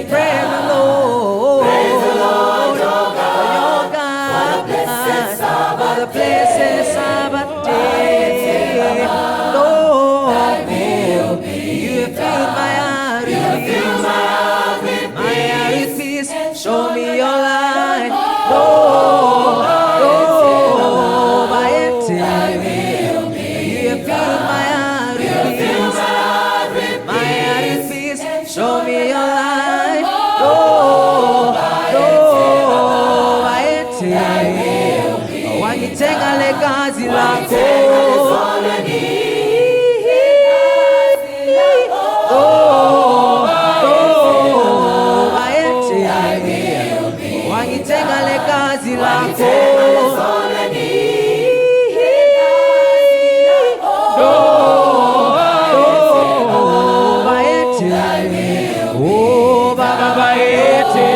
praise the Lord. Praise the Lord, your God. For the blessed Sabbath day. Lord, you have filled my heart with peace. Show me your light. Lord, by it. You have filled my heart with peace. Show me your light. Lord, by it. Wangitenga legazi lako. Wangitenga legazi lako. Oh, Baba, baete.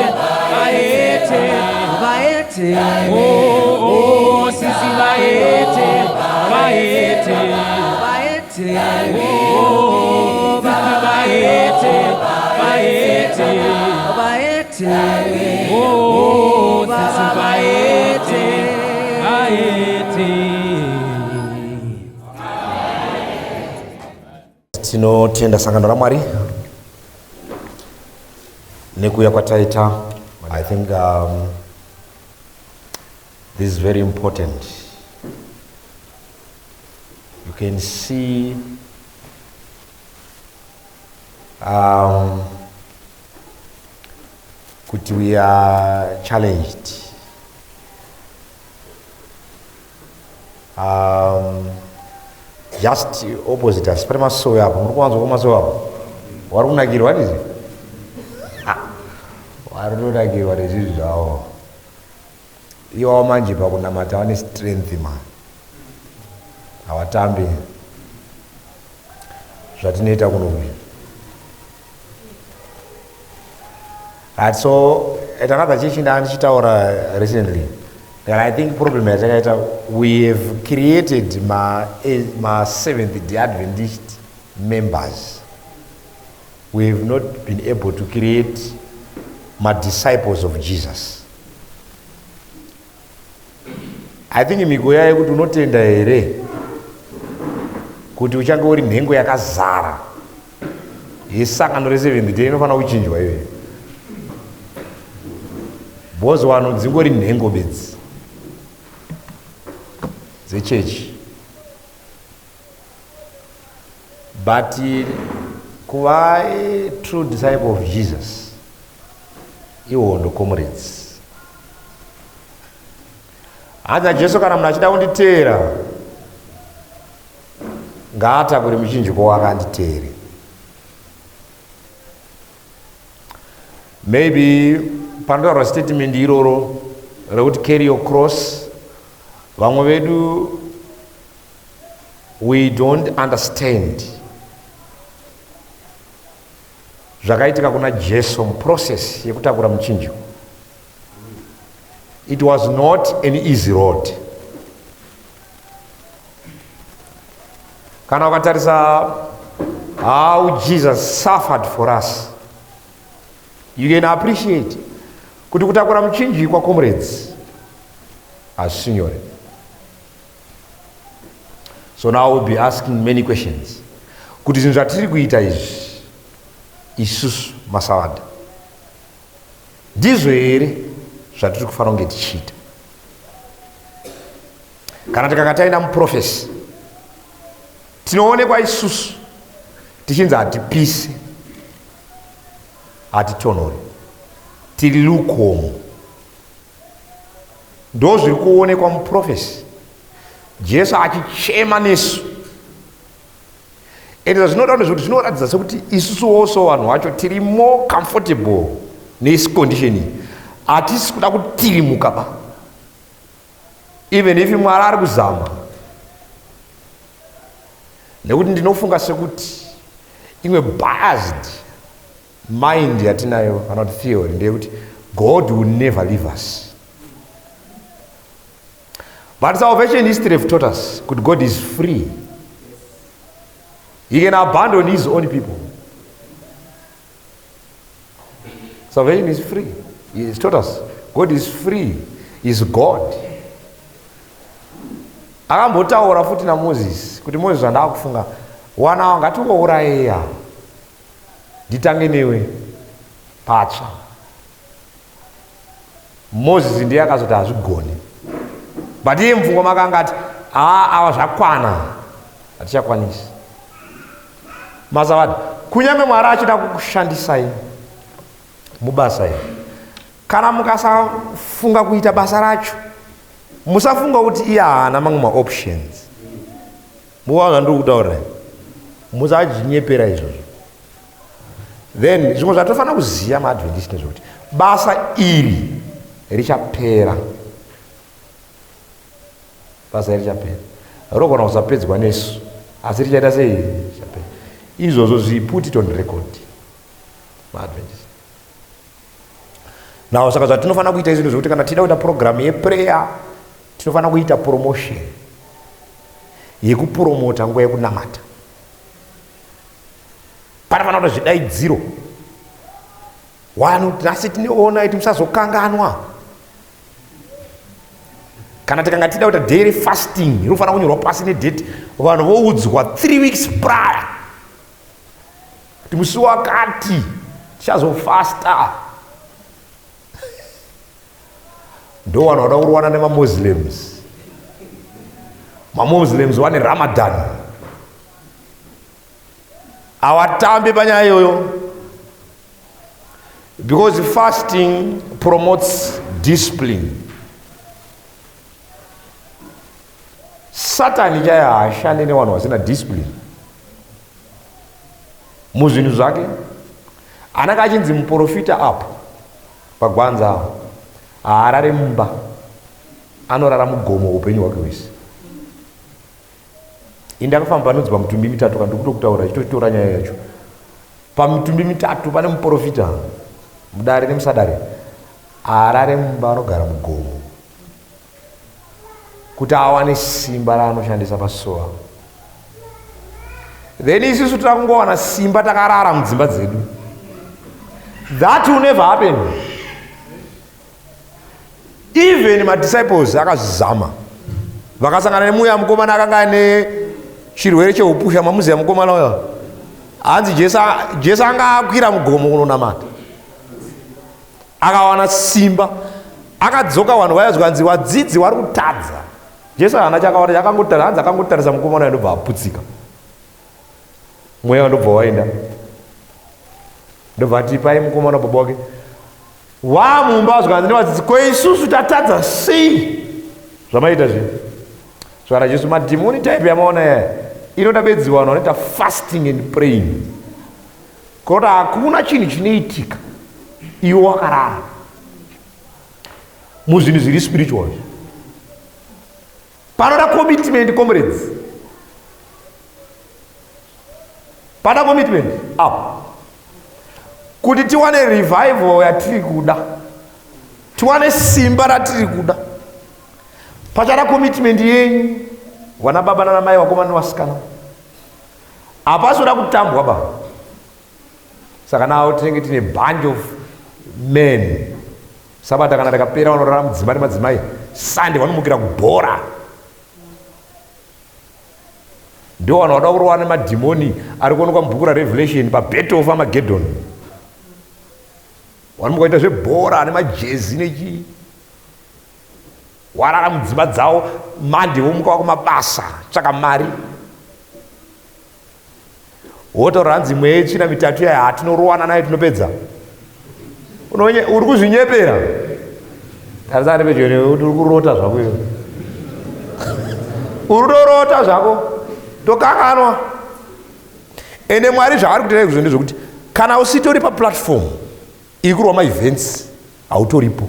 Oh, sisi baete. Oh, Baba, baete. Oh, sisi baete. Tinotenda sangano la Mwari nekuya kwataita. I think this is very important. You can see we are challenged. Just opposite us. Prema soya hapo. Mrukuanzo kama soya hapo. Warunagirwa ndizi. Warunagirwa ndizi zao. Iyo manje pa kuna matawani strength man. Hawatambi. Zvatinoita kunoku. And so at another church ndichitaura recently. And I think problem is we have created my Seventh-day Adventist members. We have not been able to create my disciples of Jesus. I think miguya yekuti unotenda here kuti uchange uri nhengo yakazara yesangano re7th-day inofana kuchinjwa iwe. Bozo wano dzingori nhengo bedzi zechechi. But kuva a true disciple of Jesus iwo ndo comrades. Hadza Jesu kana munhu achida kunditeera ngaatakure muchinjiko wakanditeere. Maybe panotaurwa statement iroro rekuti carry your cross. Vamwe vedu we don't understand zvakaitika kuna Jesu muprocess yekutakura muchinjiko. It was not an easy road. Kana ukatarisa how Jesus suffered for us, you can appreciate kuti kutakura muchinjiko kwa comrades asinyore. So now we'll be asking many questions. Kuti zvinhu zvatiri kuita izvi isusu masavada ndizvo here zvatiri kufanira kunge tichiita? Kana tikanga taenda muprofesi tinoonekwa isusu tichinzi hatipise, hatitonori, tiri lukewarm. Ndo zviri kuonekwa muprofesi. Jesu achichema nesu. And zvinoda kuti zvinoratidza sekuti isusu also vanhu vacho tiri more comfortable nesi condition iyi. Hatisi kuda kutirimuka ba. Even if Mwari ari kuzama. Nekuti ndinofunga sekuti imwe biased mind yatinayo kana kuti theory ndeyekuti God will never leave us. But salvation history have taught us that God is free. He can abandon his own people. Salvation is free. He's taught us. God is free. Is God. Akambotaura futi na Moses kuti Moses andakufunga wana wanga tungouraya nditange newe patsva. Moses ndiye akazoti hazvigoni, but iye mupfungwa make angati ava zvakwana, hatichakwanisi. Mazavadi, kunyange Mwari achida kukushandisai mubasa iri, kana mukasafunga kuita basa racho, musafunga kuti iye haana mamwe maoptions. Muwanga ndiri kutaura, musajinyepera izvozvo. Then zvimwe zvatinofanira kuziva maadventist ndezvokuti basa iri richapera. Basa iri richapera. Rinogona kusapedzwa nesu, asi richaita sei? Richapera. Izvozvo put it on record maadventist. Now saka zvatinofanira kuita izvi ndezvokuti kana tida kuita program yeprayer, tinofanira kuita promotion yekupromota nguva yekunamata. Panofanira kuti zvidaidziro wanu nhasi tinoona kuti musazokanganwa. Kana tikanga tida kuita daily fasting, inofanira kunyorwa pasi nedate, vanhu voudzwa 3 weeks prior kuti musi wakati tichazofasta. Ndo vanhu vada kurowana nemamuslims. Mamuslims vane Ramadan, avatambi panyaya iyoyo, because fasting promotes discipline. Satan chaiye haashandi nevanhu vasina discipline muzvinhu zvake. Anenge achinzi muprofita apo pagwanza apo haarare mumba, anorara mugomo upenyu hwake hwese. Indakafamba panonzi pamitumbi mitatu kana ndikuto kutaura chitotora nyaya yacho. Pamitumbi mitatu pane muprofita, mudare nemusadare, haarare mumba, anogara mugomo kuti awane simba raanoshandisa pasoa. Then isusu takungowana simba takarara mudzimba dzedu. That will never happen. Even madisciples akazama, vakasangana nemuya mukomana akanga ane chirwere cheupusha. Mamuziya mukomana uyo? Hanzi Jesu anga akwira mugomo kunonamata, akawana simba, akadzoka. Vanhu vayazwa kunzi wadzidzi vari kutadza. Jesu haana chakawana, akangotarisa mukomana ndobva aputsika, mweya ndobva waenda. Ndobva ati pai mukomana baba wake wamumba azwa kunzi nevadzidzi, ko isusu tatadza sei zvamaita zvino? Zvakana Jesu, madhimoni type yamaona inoda bedzi vanhu vanoita fasting and praying, kuti hakuna chinhu chinoitika iwe wakarara muzvinhu zviri spiritual. Panoda commitment, comrades. Pada commitment apo kuti tiwane revival yatiri kuda, tiwane simba ratiri kuda, pachada commitment yenyu wana baba nana mai, vakomana nevasikana. Hapasoda kutambwa ba. Saka nawo tinenge tine bunch of men. Sabata kana rakapera vanorara mudzimba nemadzimai, Sunday vanomukira kubhora. Ndo vanhu vada kurowana nemadhimoni ari kuonekwa mubhuku raRevelation paBattle of Armageddon. Vanomuka kuita zvebhora nemajezi nechi, warara mudzimba dzavo. Mande vomuka wakumabasa tsvaka mari, wotaura hanzi imwe yetsvina mitatu yaya hatinorowana nayo tinopedza. Uri kuzvinyepera. Tarisa nepedyo uri kurota zvako iyo. Uri kurota zvako tokanganwa. Ende Mwari zvaari kutira izvo ndezvokuti kana usitori paplatform ikurwa maevents hautoripo,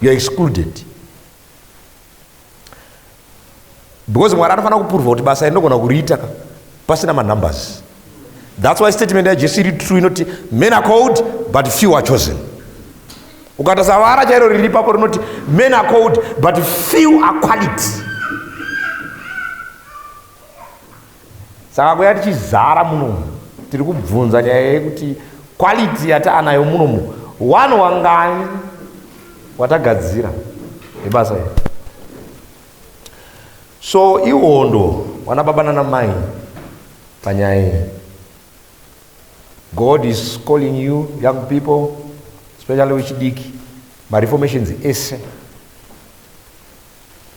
you are excluded, because Mwari anofanira kupurva kuti basa rinogona kuriita pasina manumbers. That's why statement yaJesu iri true inoti men are called but few are chosen. Ukatasa vara chairo riri papo rinoti men are called but few are quality. Saka kuya tichizara munomu tiri kubvunza nyaya yekuti quality yataanayo munomu one wangani watagadzira nebasa iri. So ihondo wana baba nana mai panyaya iyi. God is calling you young people, especially wechidiki, mareformations ese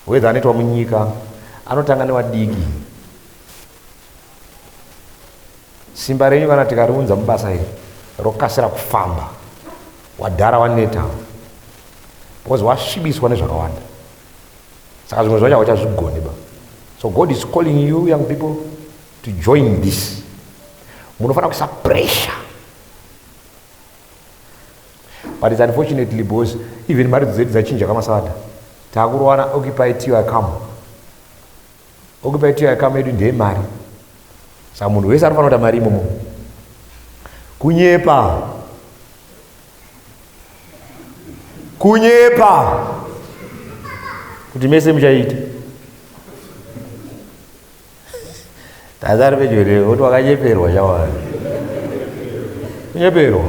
whether anoitwa munyika anotanga newadiki. Simba renyu kana tikariunza mubasa iri rokasira kufamba, wadhara waneta because wasvibiswa nezvakawanda, saka zvimwe zvacho hauchazvigoni ba. So God is calling you young people to join this. Munofana kuisa pressure, but it's unfortunately because even mari dzedu dzachinja kamasada takurowana occupy till I come. Occupy till I come yedu ndeye mari. Saka munhu wese anofana kuita mari imomo. Kunyepa kuti mese muchaita tazari pejore kuti wakanyeperwa chawari kunyeperwa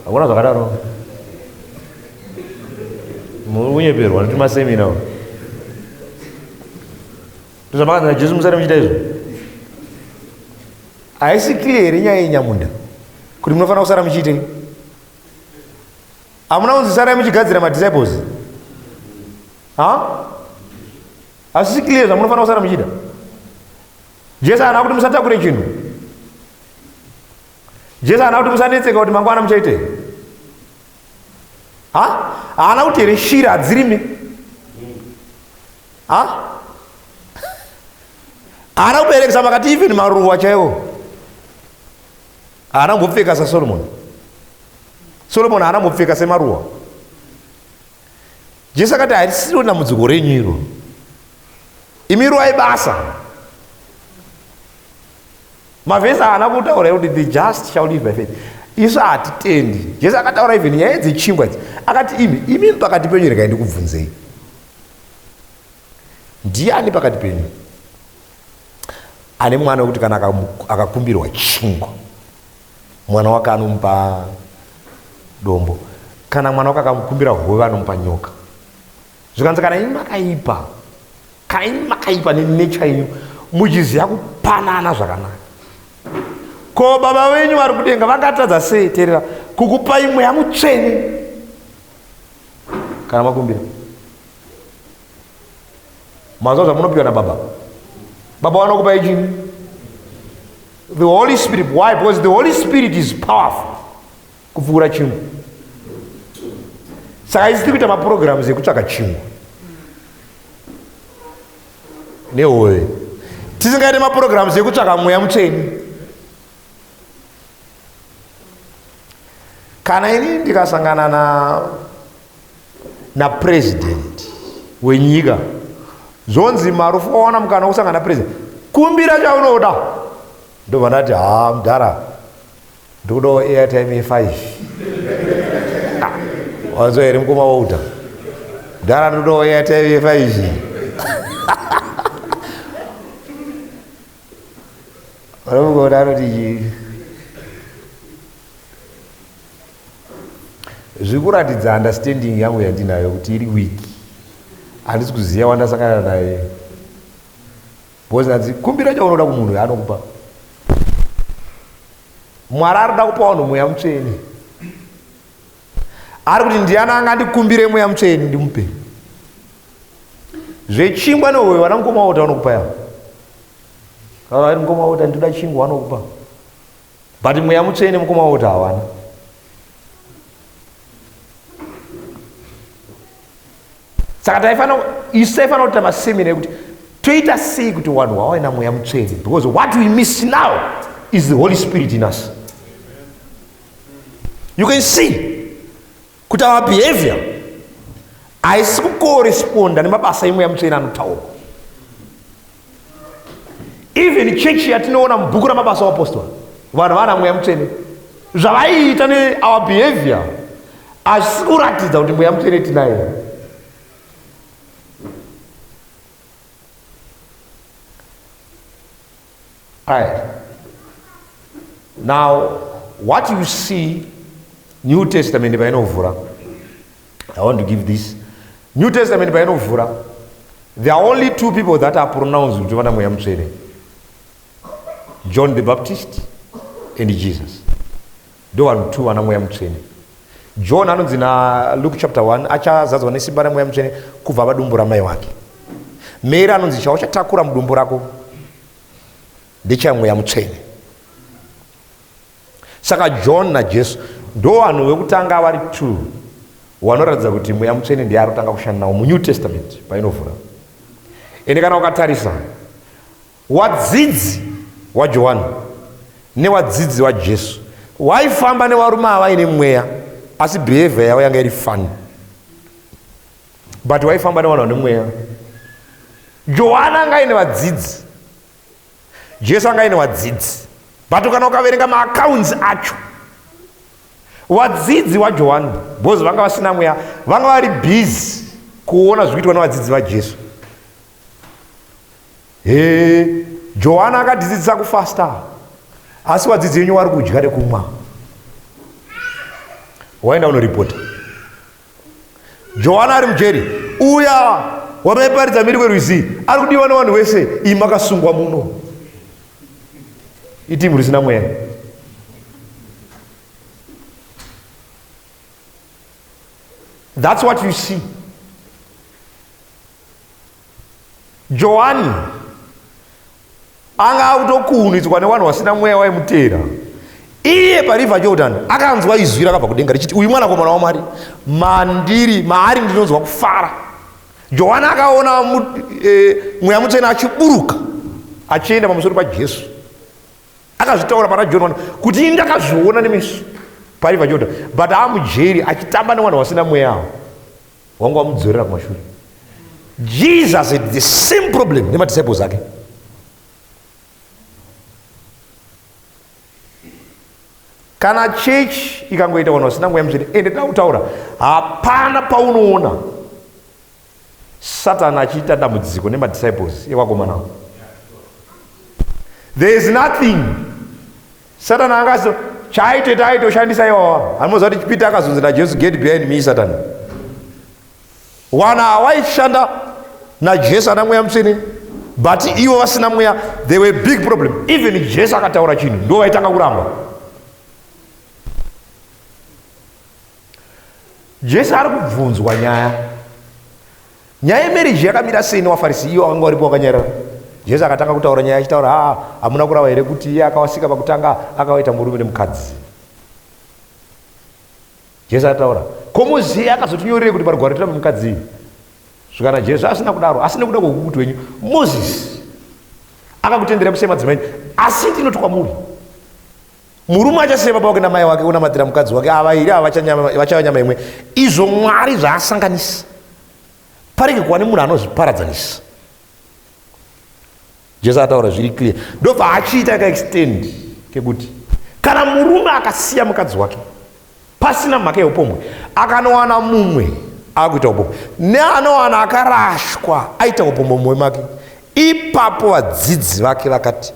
hakuna zvakadaro kunyeperwa noti masemina tozvamakana Jesu musari muchita izvo. Haisi clear nyaya yenyamunda kuti munofanira kusara muchiitei. Hamuna kunzi sarai muchigadzira madisciples. Hasisi clear zvamunofanira kusara muchida. Jesu haana kuti musatakure chinhu. Jesu haana kuti musanetseka kuti mangwana muchaitei. Haana kuti here shiri hadzirimi. Haana kuberekesa makati even maruva chaiwo. Haana kumbopfeka saSolomoni. Solomoni haana kumbopfeka semaruva. Jesu akati harisiro dambudziko renyu iro. Imi ruwai basa. Mavhesi haana kutaura kuti the just shall live by faith. Isu hatitendi. Jesu akataura even nyaya dzechingwa idzi. Akati imi pakati penyu regai ndikubvunzei. Ndiani pakati penyu ane mwana wekuti kana akakumbirwa chingwa mwana wake anomupa dombo, kana mwana wake akamukumbira hove anomupa nyoka? Zvikanzi kana imi makaipa nenature yenyu muchiziva kupanana zvakanaka, ko baba venyu vari kudenga vangatadza sei teerera kukupai mweya mutsvene kana makumbira? Mazuva zvamunopiwa nababa, baba vanokupai chini? The Holy Spirit. Why? Because the Holy Spirit is powerful kupfuura chingwa. Saka isi tiri kuita maprograms ekutsvaka chingwa nehove, tisingaite maprograms ekutsvaka mweya mutsvene. Kana ini ndikasangana napresident wenyika zvonzi Marufu wawana mukana wokusangana napresident, kumbira chaunoda. Ndobva ndati Mandara ndikudawo airtime ye5 wanzwa here mukoma wouta Mandara ndikudawo airtime ye5 vanokona anoti zvikuratidza understanding yangu yandinayo kuti iri wiki. Handisi kuziva wandasangana naye because nanzi kumbira chaunoda kumunhu anokupa. Mwari arida kupa vanhu mweya mutsvene. Ari kuti ndiani angandikumbire mweya mutsvene ndimupe. Zvechingwa nehove vana mukoma wota vanokupa yavo. Kana vari mukoma wota ndinoda chingwa vanokupa, but mweya mutsvene mukoma wota havana. Saka isu taifana kuita masemina ekuti toita sei kuti vanhu vavaina mweya mutsvene, because what we miss now is the Holy Spirit in us. You can see kuti our behavior haisi kukoresponda nemabasa emweya mutsvene anotaurwa. Even church yatinoona mubhuku ramabasa apostori, vanhu vana mweya mutsvene, zvavaiita ne-our behavior hazisi kuratidza kuti mweya mutsvene tinaye. Right. Now, what you see New Testament painovhura. I want to give this. New Testament painovhura. There are only two people that are pronounced kuti vana mweya mutsvene. John the Baptist and Jesus. Ndo vanhu two vana mweya mutsvene. John anonzi na Luke chapter 1 achazadzwa nesimba ramweya mutsvene kubva padumbu ramai wake. Mary anonzi chauchatakura mudumbu rako ndechamweya mutsvene. Saka John na Jesu ndo vanhu vekutanga vari two vanoratidza kuti mweya mutsvene ndiye ari kutanga kushanda nawo muNew Testament painovhura. Ende kana ukatarisa wadzidzi waJohani newadzidzi waJesu waifamba nevarume avaine mweya asi behavior yavo yanga iri fani, but waifamba nevanhu vane mweya. Johani anga aine vadzidzi, Jesu anga aine vadzidzi, but kana ukaverenga maaccounts acho vadzidzi vaJohani bhozi vanga vasina mweya vanga vari busy kuona zvikuitwa nevadzidzi vaJesu. Johani akadzidzisa kufasta asi vadzidzi venyu vari kudya nekumwa. Waenda unoripota. Johani ari mujeri, uya wamaiparidza mhiri kwerwizi ari kudiwa nevanhu vese, imi makasungwa muno. Itimu risina mweya. That's what you see. Johani anga akutokuhunidzwa nevanhu vasina mweya waimutera. Iye pariver Jordan akanzwa izwi rakabva kudenga richiti uyu mwanakomana waMwari, maari ndinonzwa kufara. Johani akaona mweya mutsvene achiburuka achienda pamusoro paJesu. Akazvitaura pana John kuti ini ndakazviona nemeso pariver Jordan, but amujeri achitamba nevanhu vasina mweya wanga wamudzorera kumashure. Jesus had the same problem nemadisciples ake. Kana church ikangoita vanhu vasina mweya mutsvene, ende tautaura hapana paunoona Satani achiita dambudziko nemadisciples evakomana. There is nothing Satani angazo chaitoshandisa iwawa. Anoziva kuti Peter akazonzi naJesu, get behind me Satani. Wana vaishanda naJesu ana mweya mutsvene, but ivo vasina mweya, they were big problem. Even Jesu akataura chinhu ndo vaitanga kuramba. Jesu ari kubvunzwa nyaya yemarriage yakamira sei nevaFarisi, ivo vanga varipo vakanyarara. Jesu akatanga kutaura nyaya achitaura, hamuna kurava here kuti iye akawasika pakutanga akawaita murume nemukadzi. Jesu akataura, ko Mozisi akazotinyorere kuti parugwaro tira mukadzi. Zvikana Jesu asina kudaro, asina kuda kwokuti wenyu Mozisi akakutendera kusema madzimai, asi ndinoti kwamuri murume achasema baba wake namai wake unamatira mukadzi wake avairi vachava nyama imwe. Izvo Mwari zvaasanganisa parege kuva nemunhu anozviparadzanisa. Jesu ataura zviri clear, ndobva achiita akaextend kekuti kana murume akasiya mukadzi wake pasina mhaka yeupombwe akanowana mumwe akuita upombwe, neanowana akarashwa aita upombwe mumwe make, ipapo vadzidzi vake vakati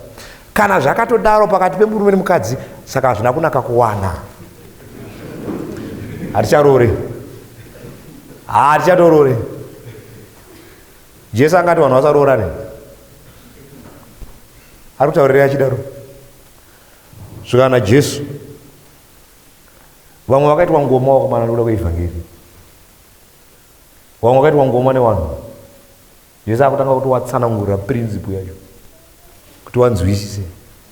kana zvakatodaro pakati pemurume nemukadzi saka hazvina kunaka kuwana, hatichatorore. Jesu angati vanhu vasaroorane, ari kutaurira achidaro. Svikana Jesu vamwe vakaitwa ngoma vakomana nekuda kweevhangeri, vamwe vakaitwa ngoma nevanhu. Jesu akutanga kuti watsanangurira principle yacho kuti wanzwisise,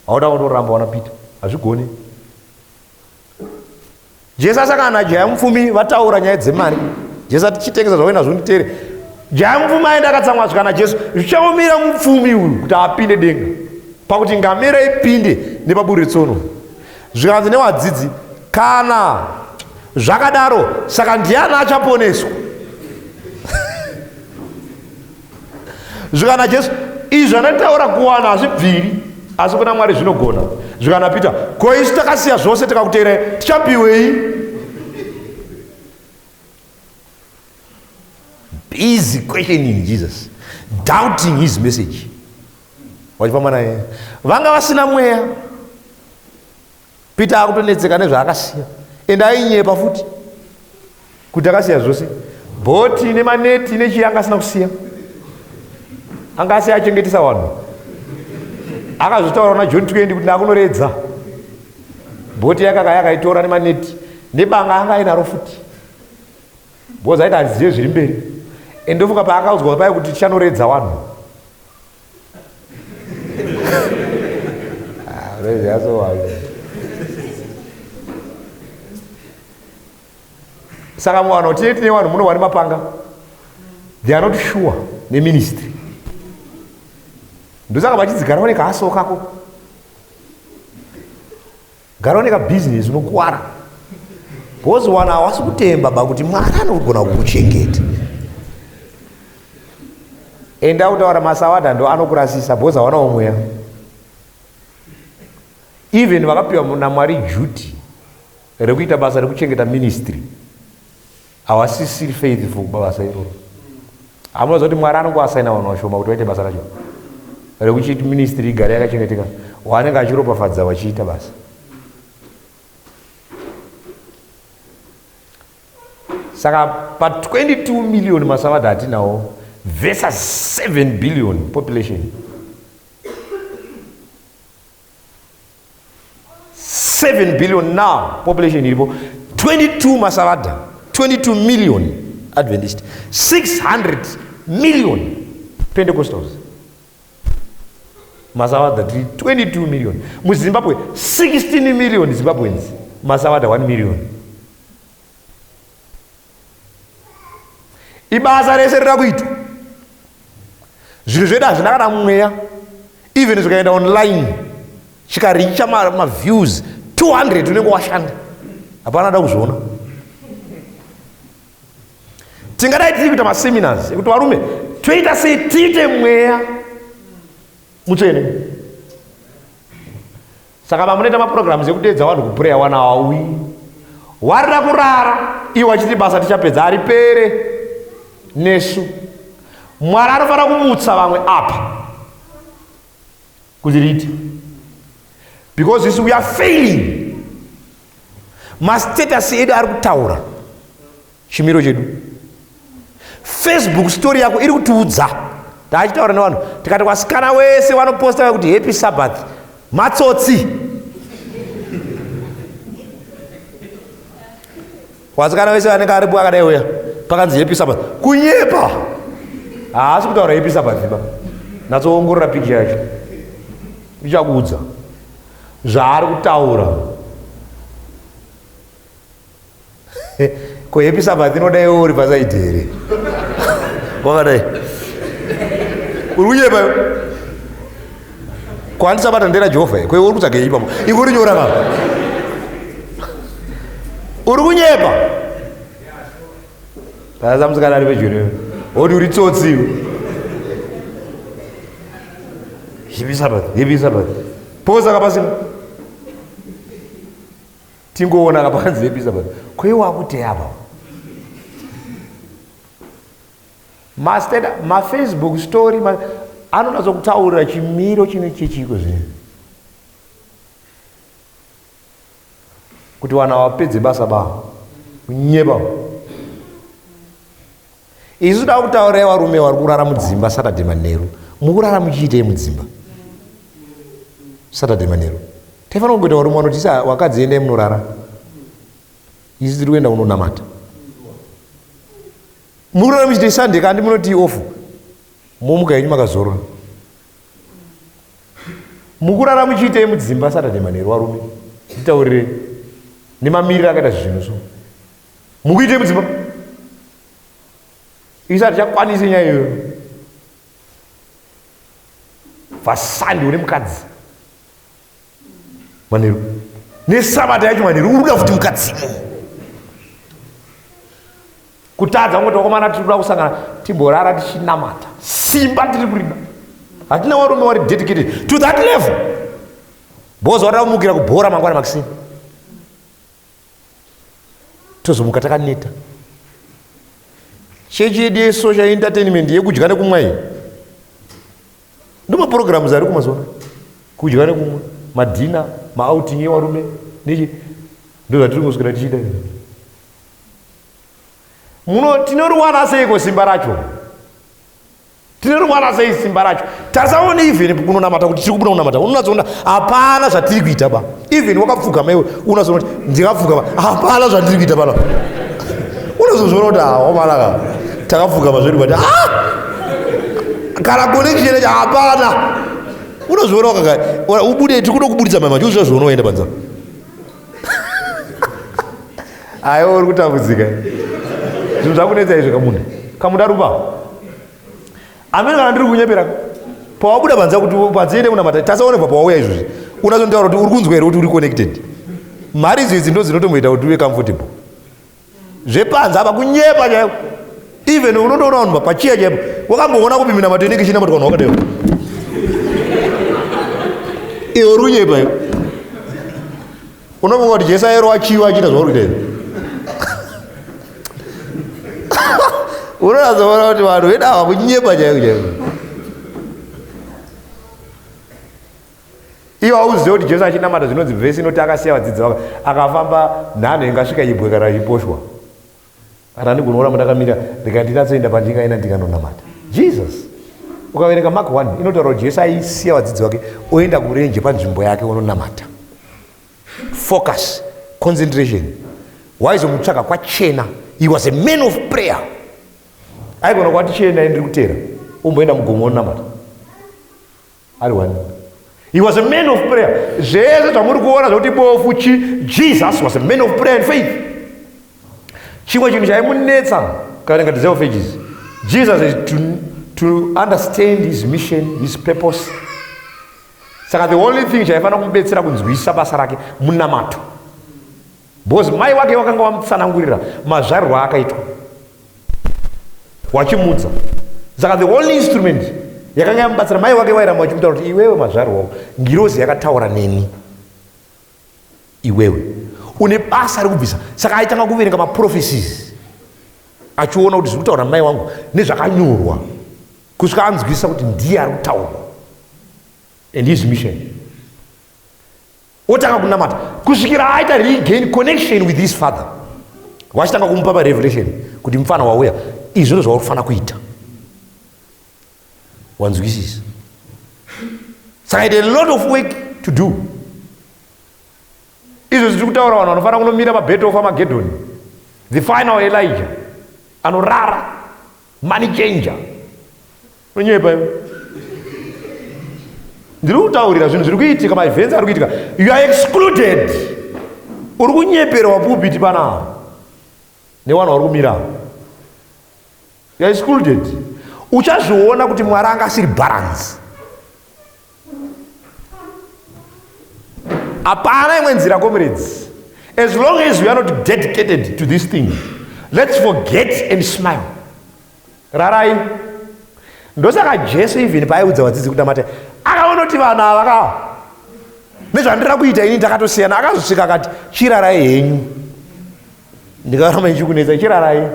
hauda kutoramba wana Peter, hazvigone. Jesu asaka najaya mupfumi vataura nyaya dzemari. Jesu atichitengesa zvawaina zvonditere, jaya mupfumi aenda akatsamwa zvikana Jesu zvichaumira mupfumi uyu kuti apinde denga, pakuti ngamera ipinde nepaburi retsono. Zvikanzi nevadzidzi, kana zvakadaro saka ndiani achaponeswa? Zvikana Jesu izvi anotaura kuwana hazvibviri, asi kuna Mwari zvinogona. Zvikana Peter, ko isu takasiya zvose tikakuteerai tichapiwei? Busy questioning Jesus, doubting his message. Wachifamba naye vanga vasina mweya. Peter akutonetseka nezvaakasiya, ende ainyepa futi kuti akasiya zvose bhoti nemaneti nechii anga asina kusiya, anga asiya achengetesa vanhu. Akazotaura naJohn 20 kuti ndakunoredza bhoti yakaitora nemaneti nebanga anga ainaro futi, bhoza aiti hadzizive zviri mberi. Endofuka paakaudzwa paya kuti tichanoredza vanhu saka muvanhu tine vanhu munowa nemapanga, they are not sure neministry. Ndosaka vachidzi garawo nekahaso kako, garawo nekabhizinesi unokuwara, bhozi wana hawasi kutemba kuti Mwari anogona kukuchengeta. Enda kutaura masawadha ndo anokurasisa, bhozi hawanawo mweya. Even vakapiwa naMwari duty rekuita basa rekuchengeta ministry havasisiri faithful kubasa iroro. Hamunoziva kuti Mwari anongoasaina vanhu vashoma kuti vaite basa racho rekuchiti ministry igare yakachengeteka, wanenge achiropafadza vachiita basa. Saka pa 22 million masawadha atinawo versus 7 billion population, 7 billion now population iripo, 22 masawadha, 22 million Adventist, 600 million Pentecostals. Masawadha 22 million. MuZimbabwe 16 million Zimbabweans, masawadha 1 million. Ibasa rese rira kuitwa zvinhu zvedu hazvina kana mweya. Even zvikaenda online chikaricha maviews 200 unenge washanda, hapana da kuzviona. Tingadai tiri kuita maseminars ekuti varume toita sei tiite mweya mutsvene. Saka mamunoita maprograms ekudeedza vanhu kupureya wana hauyi, warida kurara iwe wachiti basa tichapedza aripere nesu. Mwari anofanira kumutsa vamwe apa kuti riite, because this we are failing. Mastatus edu ari kutaura chimiro chedu. Facebook story yako iri kutiudza. Tachitaura nevanhu tikati wasikana wese vanoposta kuti happy Sabbath, matsotsi. Wasikana wese vanenge aripo akadai uya pakanzi happy Sabbath, kunyepa. Haasi kutaura happy Sabbath ba, natsoongorora picture yacho ichakuudza zvaari kutaura. Ko happy Sabbath inodai uri pasaidi here wakadai uri kunyepa kwandi Sabata ndera Jehovha kwe uri kutsvage ipapo ingori nyora kapa uri kunyepa pasa musikana ari pedyo oti uri tsotsi happy Sabbath posa kapasina tingoona kapanzi happy Sabbath kweiwa kuti apa Facebook story anonatso kutaurira chimiro chine chichiko zvino kuti vana vapedze basa bavo kunyepa. Isu da kutaurira varume vari kurara mudzimba Saturday manheru, mukurara muchiitei mudzimba Saturday manheru? Taifanira kungoita varume vanoti wakadzi endai munorara, isu tiri kuenda kunonamata. Mukurara muchiitei Sunday kandi munoti ofu, momuka yenyu makazorora. Mukurara muchiitei mudzimba Saturday manheru varume? Nditaurire nemamiriro akaita zvinhu so. Mukuitei mudzimba? Isu hatichakwanisi nyaya iyoyo. VaSunday une mukadzi manheru, neSabata yacho manheru uri kuda futi mukadzimo. Kutadza kungoti wakomana tiri kuda kusangana timborara tichinamata, simba tiri kurida. Hatina varume vari dedicated to that level. Bhoza warida kumukira kubhora mangwana makisini, tozomuka takaneta. Chechi yedu yesocial entertainment yekudya nekumwa iyi ndomaprograms ari kumazuva, kudya nekumwa, madhina, maouting evarume nechi. Ndizvo zvatiri kuswera tichida. Tinoriwana seiko simba racho? Tinoriwana sei simba racho? Tasaone even kunonamata kuti tiri kubuda kunamata. Unonazoona hapana zvatiri kuita ba. Even wakapfugama iwe unozoona kuti ndikapfugama hapana zvatiri kuita bana. Unozozviona kuti wamalaka takapfugama zvedu kuti kana connection yacho hapana. Unozviona wakaka ubude tikuda kubudisa mama chozvo zvounoenda panza. Aiwa uri kutambudzika. Zvinhu zvakunetsa izvo kamunda rupa. Amene kana ndiri kunyepera pawabuda panza kuti padziende kunamata tasaonebva pawauya izvozvi unazontaura kuti uri kunzwa here kuti uri connected. Mari idzi ndo dzinotomboita kuti uve comfortable. Zvepanza apa kunyepa chaipo. Even unondoona vanhu pachiya chaipo wakamboona kupi minamato inenge ichinamatwa vanhu wakadai. Iwe uri kunyepa iwe. Unofunga kuti Jesu aero achiwa achiita zvauri kuita izvi. Unonazoona kuti vanhu vedu ava kunyepa chaiko chaiko. Iwe hauzive kuti Jesu achinamata zvinonzi vhesi inoti akasiya vadzidzi vake akafamba nhanho ingasvika ibwe kana ichiposhwa. Kana ndikunoona mundakamira ndikandinatsoenda pandingaenda ndikanonamata. Jesus. Ukaverenga Mark 1 inotaura kuti Jesu aisiya vadzidzi vake oenda kurenje panzvimbo yake ononamata. Focus, concentration. Waizomutsvaka kwachena. He was a man of prayer. Aigona kwati chena ndiri kutera umboenda mugomo onamata ari wani. He was a man of prayer. Zvese zvamuri kuona zvokuti bofu Jesus was a man of prayer and faith. Chimwe chinhu chaimunetsa kana desire of ages. Jesus is to understand his mission, his purpose. Saka the only thing chaifanira kumubetsera kunzwisisa basa rake munamato. Because mai wake wakanga vamutsanangurira mazvariro akaitwa wachimudza. Saka the only instrument yakanga yamubatsira mai wake vairamba vachimutaura kuti iwewe mazvariro wako ngirozi yakataura neni iwewe une basa rekubvisa. Saka aitanga kuverenga maprophecies achiona kuti zviri kutaura mai wangu nezvakanyorwa kusvika anzwisisa kuti ndiye ari kutaurwa and his mission. Otanga kunamata kusvikira aita regain connection with his father. Wachitanga kumupa parevelation kuti mufana wauya izvino zvauri kufanira kuita. Wanzwisisa. Saka I had a lot of work to do. Izvo zviri kutaura vanhu vanofanira kunomira pabed of Armageddon, the final Elijah anorara, money changer. Unonyepa iwe. Ndiri kutaurira zvinhu zviri kuitika, maevents ari kuitika. You are excluded. Uri kunyepera wapulpiti panapa nevanhu vari kumira. You are excluded. Uchazviona kuti Mwari anga asiri balance. Hapana imwe nzira, comrades. As long as we are not dedicated to this thing, let's forget and smile. Rarai. Ndosaka Jesu even paiudza vadzidzi kuti amati akaona kuti vanhu ava ka nezvandira kuita ini ndakatosiyana, akazosvika akati chirarai henyu. Ndikaramba ichikunetsa chirarai.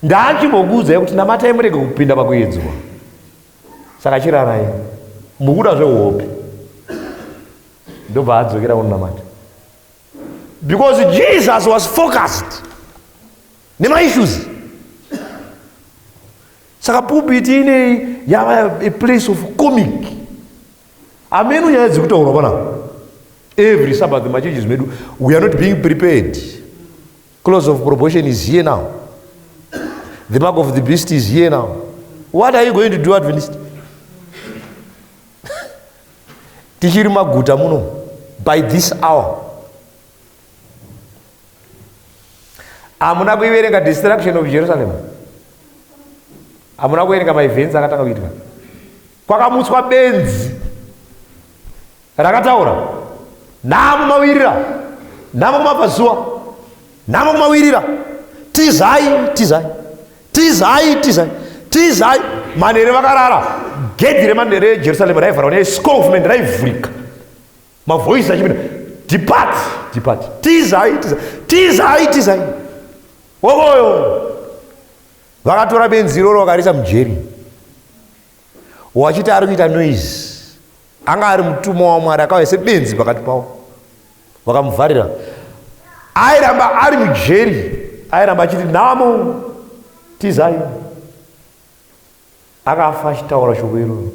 Ndachimbokuudzai kuti namatai murege kupinda pakuedzwa. Saka chirarai. Mukuda zvehope. Ndobva adzokera kunamata. Because Jesus was focused nema issues. Saka pulpit ine yava a place of comic. Amenu nyaya dzekutaura pana. Every Sabbath machurches medu we are not being prepared. Close of proportion is here now. The mark of the beast is here now. What are you going to do, Adventist? Tichiri maguta muno by this hour. Amuna kuiverenga destruction of Jerusalem. Amuna kuverenga maevents akatanga kuitika. Kwakamutswa benzi rakataura namo mawirira, namo kumabvazuva, namo kumawirira. Tizai, tizai, tizai, tizai, tizai. Manhere vakarara. Gedhi remanhere Jerusalem raivhara nescoffment raivhurika. Mavoice achipinda, depart, depart. Tizai, tizai, tizai, tizai. Oyo vakatora benzi iroro vakarisa mujeri. Wachiti ari kuita noise. Anga ari mutumwa waMwari akauya sebenzi pakati pavo. Vakamuvharira. airamba ari mujeri, airamba achiti nhamo tizai, akafa achitaura shoko iroro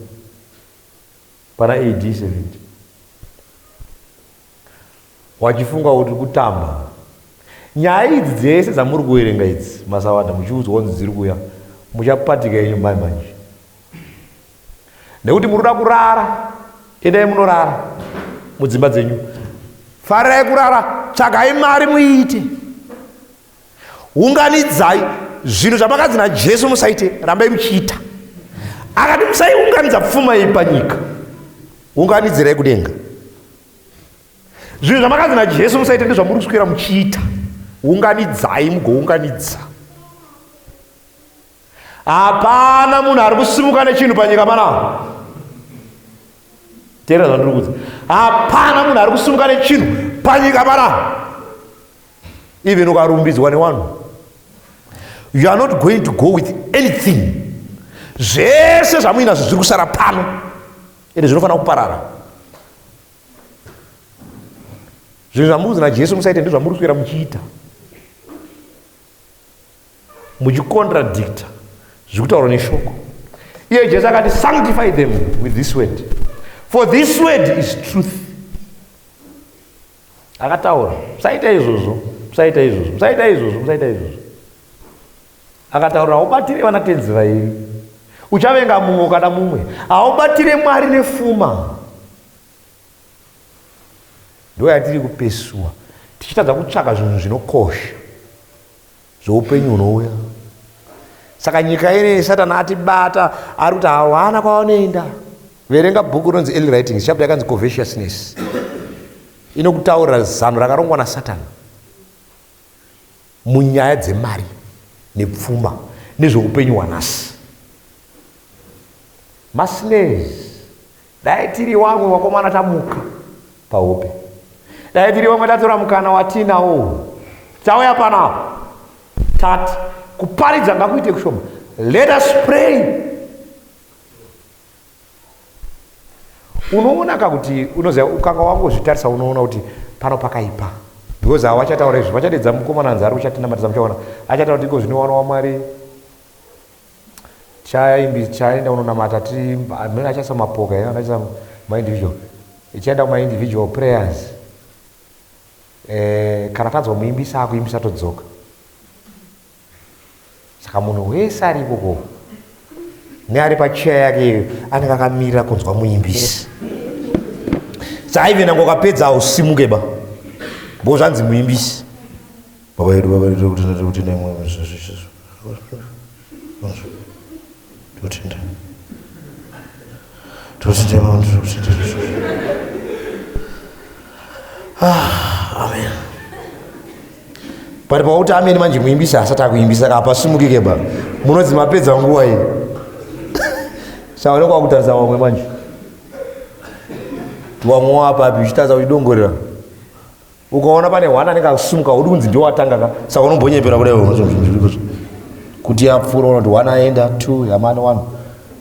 pana AD 70. Wachifunga kuti kutamba nyaya idzi dzese dzamuri kuverenga idzi masawanda muchiudzwa kunzi dziri kuuya, muchapatika yenyu manje, nekuti munoda kurara. Endai munorara mudzimba dzenyu, farirai kurara, tsvagai mari muite, unganidzai zvinhu zvamakadzi naJesu musaite, rambai muchiita. Akati musaiunganidza pfuma iyi panyika, unganidzirai kudenga. Zvinhu zvamakadzi naJesu musaite ndezvamuri kuswera muchiita, unganidzai mugounganidza. Hapana munhu ari kusimuka nechinhu panyika panapa. Teera zvandiri kudza, hapana munhu ari kusimuka nechinhu panyika panapa. Even ukarumbidzwa newanhu, you are not going to go with anything. Zvese zvamuinazvo zviri kusara pano, ende zvinofanira kuparara. Zvinhu zvamuri naJesu musaite ndezvamuri kuswera muchiita, muchikontradicta zviri kutaurwa neshoko. Iye Jesu akati sanctify them with this word, for this word is truth. Akataura musaita izvozvo, musaita izvozvo, musaita izvozvo, musaita izvozvo. Akataura haubatire vanatenzi vairi, uchavenga mumwe kana mumwe, haubatire Mwari nepfuma. Ndo yatiri kupesua tichitadza kutsvaka zvinhu zvinokosha zveupenyu hunouya. Saka nyika ine Satani atibata, ari kuti hawana kwavanoenda. Verenga bhuku rinonzi Early Writings, chapter yakanzi Covetousness, inokutaurira zano rakarongwa naSatani munyaya dzemari nepfuma nezveupenyu hwanhasi. Masinezi, dai tiri wamwe wakomana tamuka pahope, dai tiri wamwe tatora mukana watinawo, tauya panapa tati kuparidza ngakuite kushoma. Let us pray. Unoona kuti unoziva ukanga wangozvitarisa, unoona kuti pano pakaipa, because hawachataura izvi. Vachadedza mukomana Nzara uchatinamatidza, muchaona achataura kuti iko zvinowana waMwari, chaenda unonamata tiri amene achasa mapoka achasa maindividual, ichienda kumaindividual prayers. Kana tanzwa muimbisa akuimbisa todzoka. Saka munhu wese aripoko neari pacheya yake anenge akamirira kunzwa muimbisi. Saive nange ukapedza hausimukeba, bo zvanzi muimbisi. Baba yedu, Baba yedu, kuti amen. Pari pauti ameni manje muimbisi asati akuimbisa kapasumukikeba, munodzi mapedza nguva iyi. Saka unenge kutarisa wamwe manje, wamwe wapapi uchitadza kuidongorera, ukaona pane hwana anenge asumuka uri kunzi ndio watanga ka, saka unombonyepera kudai kuti apfuura, uno kuti hwana aenda 2 yamani 1,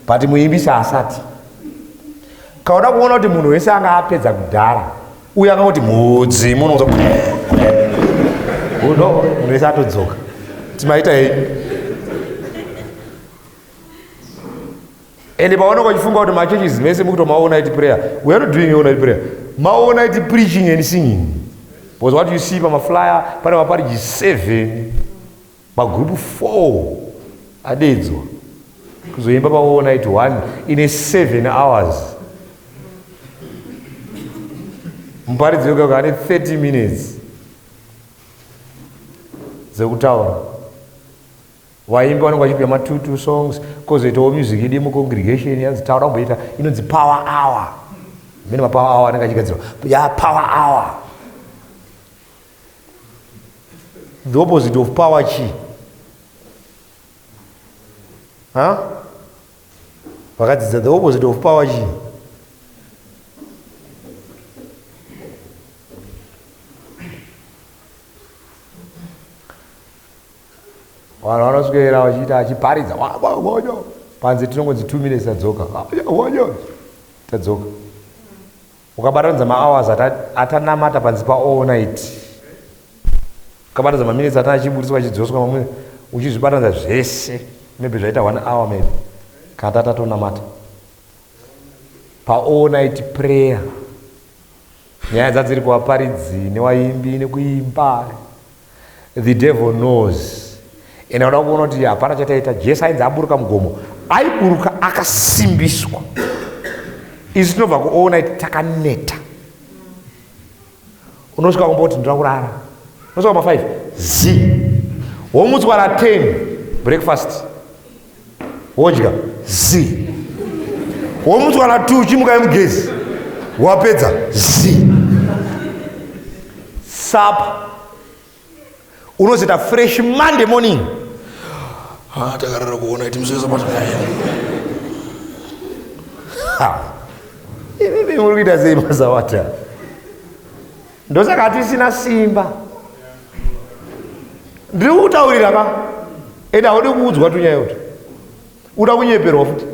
but muimbisi asati. Kaona kuona kuti munhu wese anga apedza kudhara, uye anga kuti mudzi munoza munhu wese atodzoka, timaita hei. Ende paoneka uchifunga kuti machurches mese mukuti all night prayer, we are not doing all night prayer, all night preaching and singing. Because what you see pamaflyer pane mapariji 7, magroup 4 adedzwa kuzoimba pa all night 1 in a 7 hours. Muparidzi wega ane 30 minutes dzekutaura. Vaimbi vanenge vachipiwa ma2 songs, kozoitawo music idi mucongregation yanzi taura kumboita inonzi power hour. Mene mapower hour anenge achigadzirwa ya power hour. The opposite of power chi, vakadzidza the opposite of power chi. Vanhu vanoswera vachiita achiparidza panze, tinongonzi 2 minutes tadzoka, tadzoka. Ukabatanidza mahours atanamata panze pa all night, kabatanidza maminitsi atana achiburiswa achidzoswa mamwe uchizvibatanidza zvese maybe zvaita 1 hour maybe kana tatatonamata pa-all night prayer. Nyaya dzadziri kuvaparidzi nevaimbi nekuimba. The devil knows. Ena uda kuona kuti hapana chataita. Jesu ainzi aburuka mugomo, aiburuka akasimbiswa. Isi tinobva ku-all night takaneta. Unosvika kumboti ndinoda kurara. Unosvika kuma 5 zi. Womutswa ra 10 breakfast. Wodya zi. Womutswa ra 2 chimuka yemugezi. Wapedza zi. Sapa. Unozoita fresh Monday morning. Takarara kuona iti muzvese patakaya. Ivi muri kuita sei mazawata? Ndosaka tisina simba. Ndiri kutaurira ka. Enda udi kuudzwa tunyaya yoti. Uda kunyeperwa futi.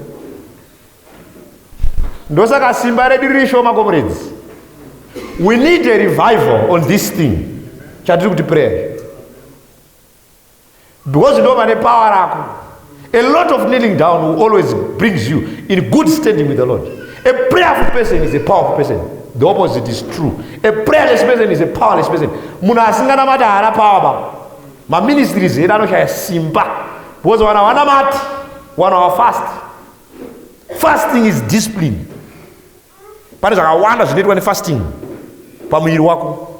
Ndosaka simba redu riri shoma comrades. We need a revival on this thing. Chatiri kuti prayer. Because you know the power rako. A lot of kneeling down will always brings you in good standing with the Lord. A prayerful person is a powerful person. The opposite is true. A prayerless person is a powerless person. Muna asingana mata hana power ba. Ma ministries here anoshaya simba. Because wana mati, wana fast. Fasting is discipline. Pane zvakawanda zvinoitwa fasting pamuviri wako.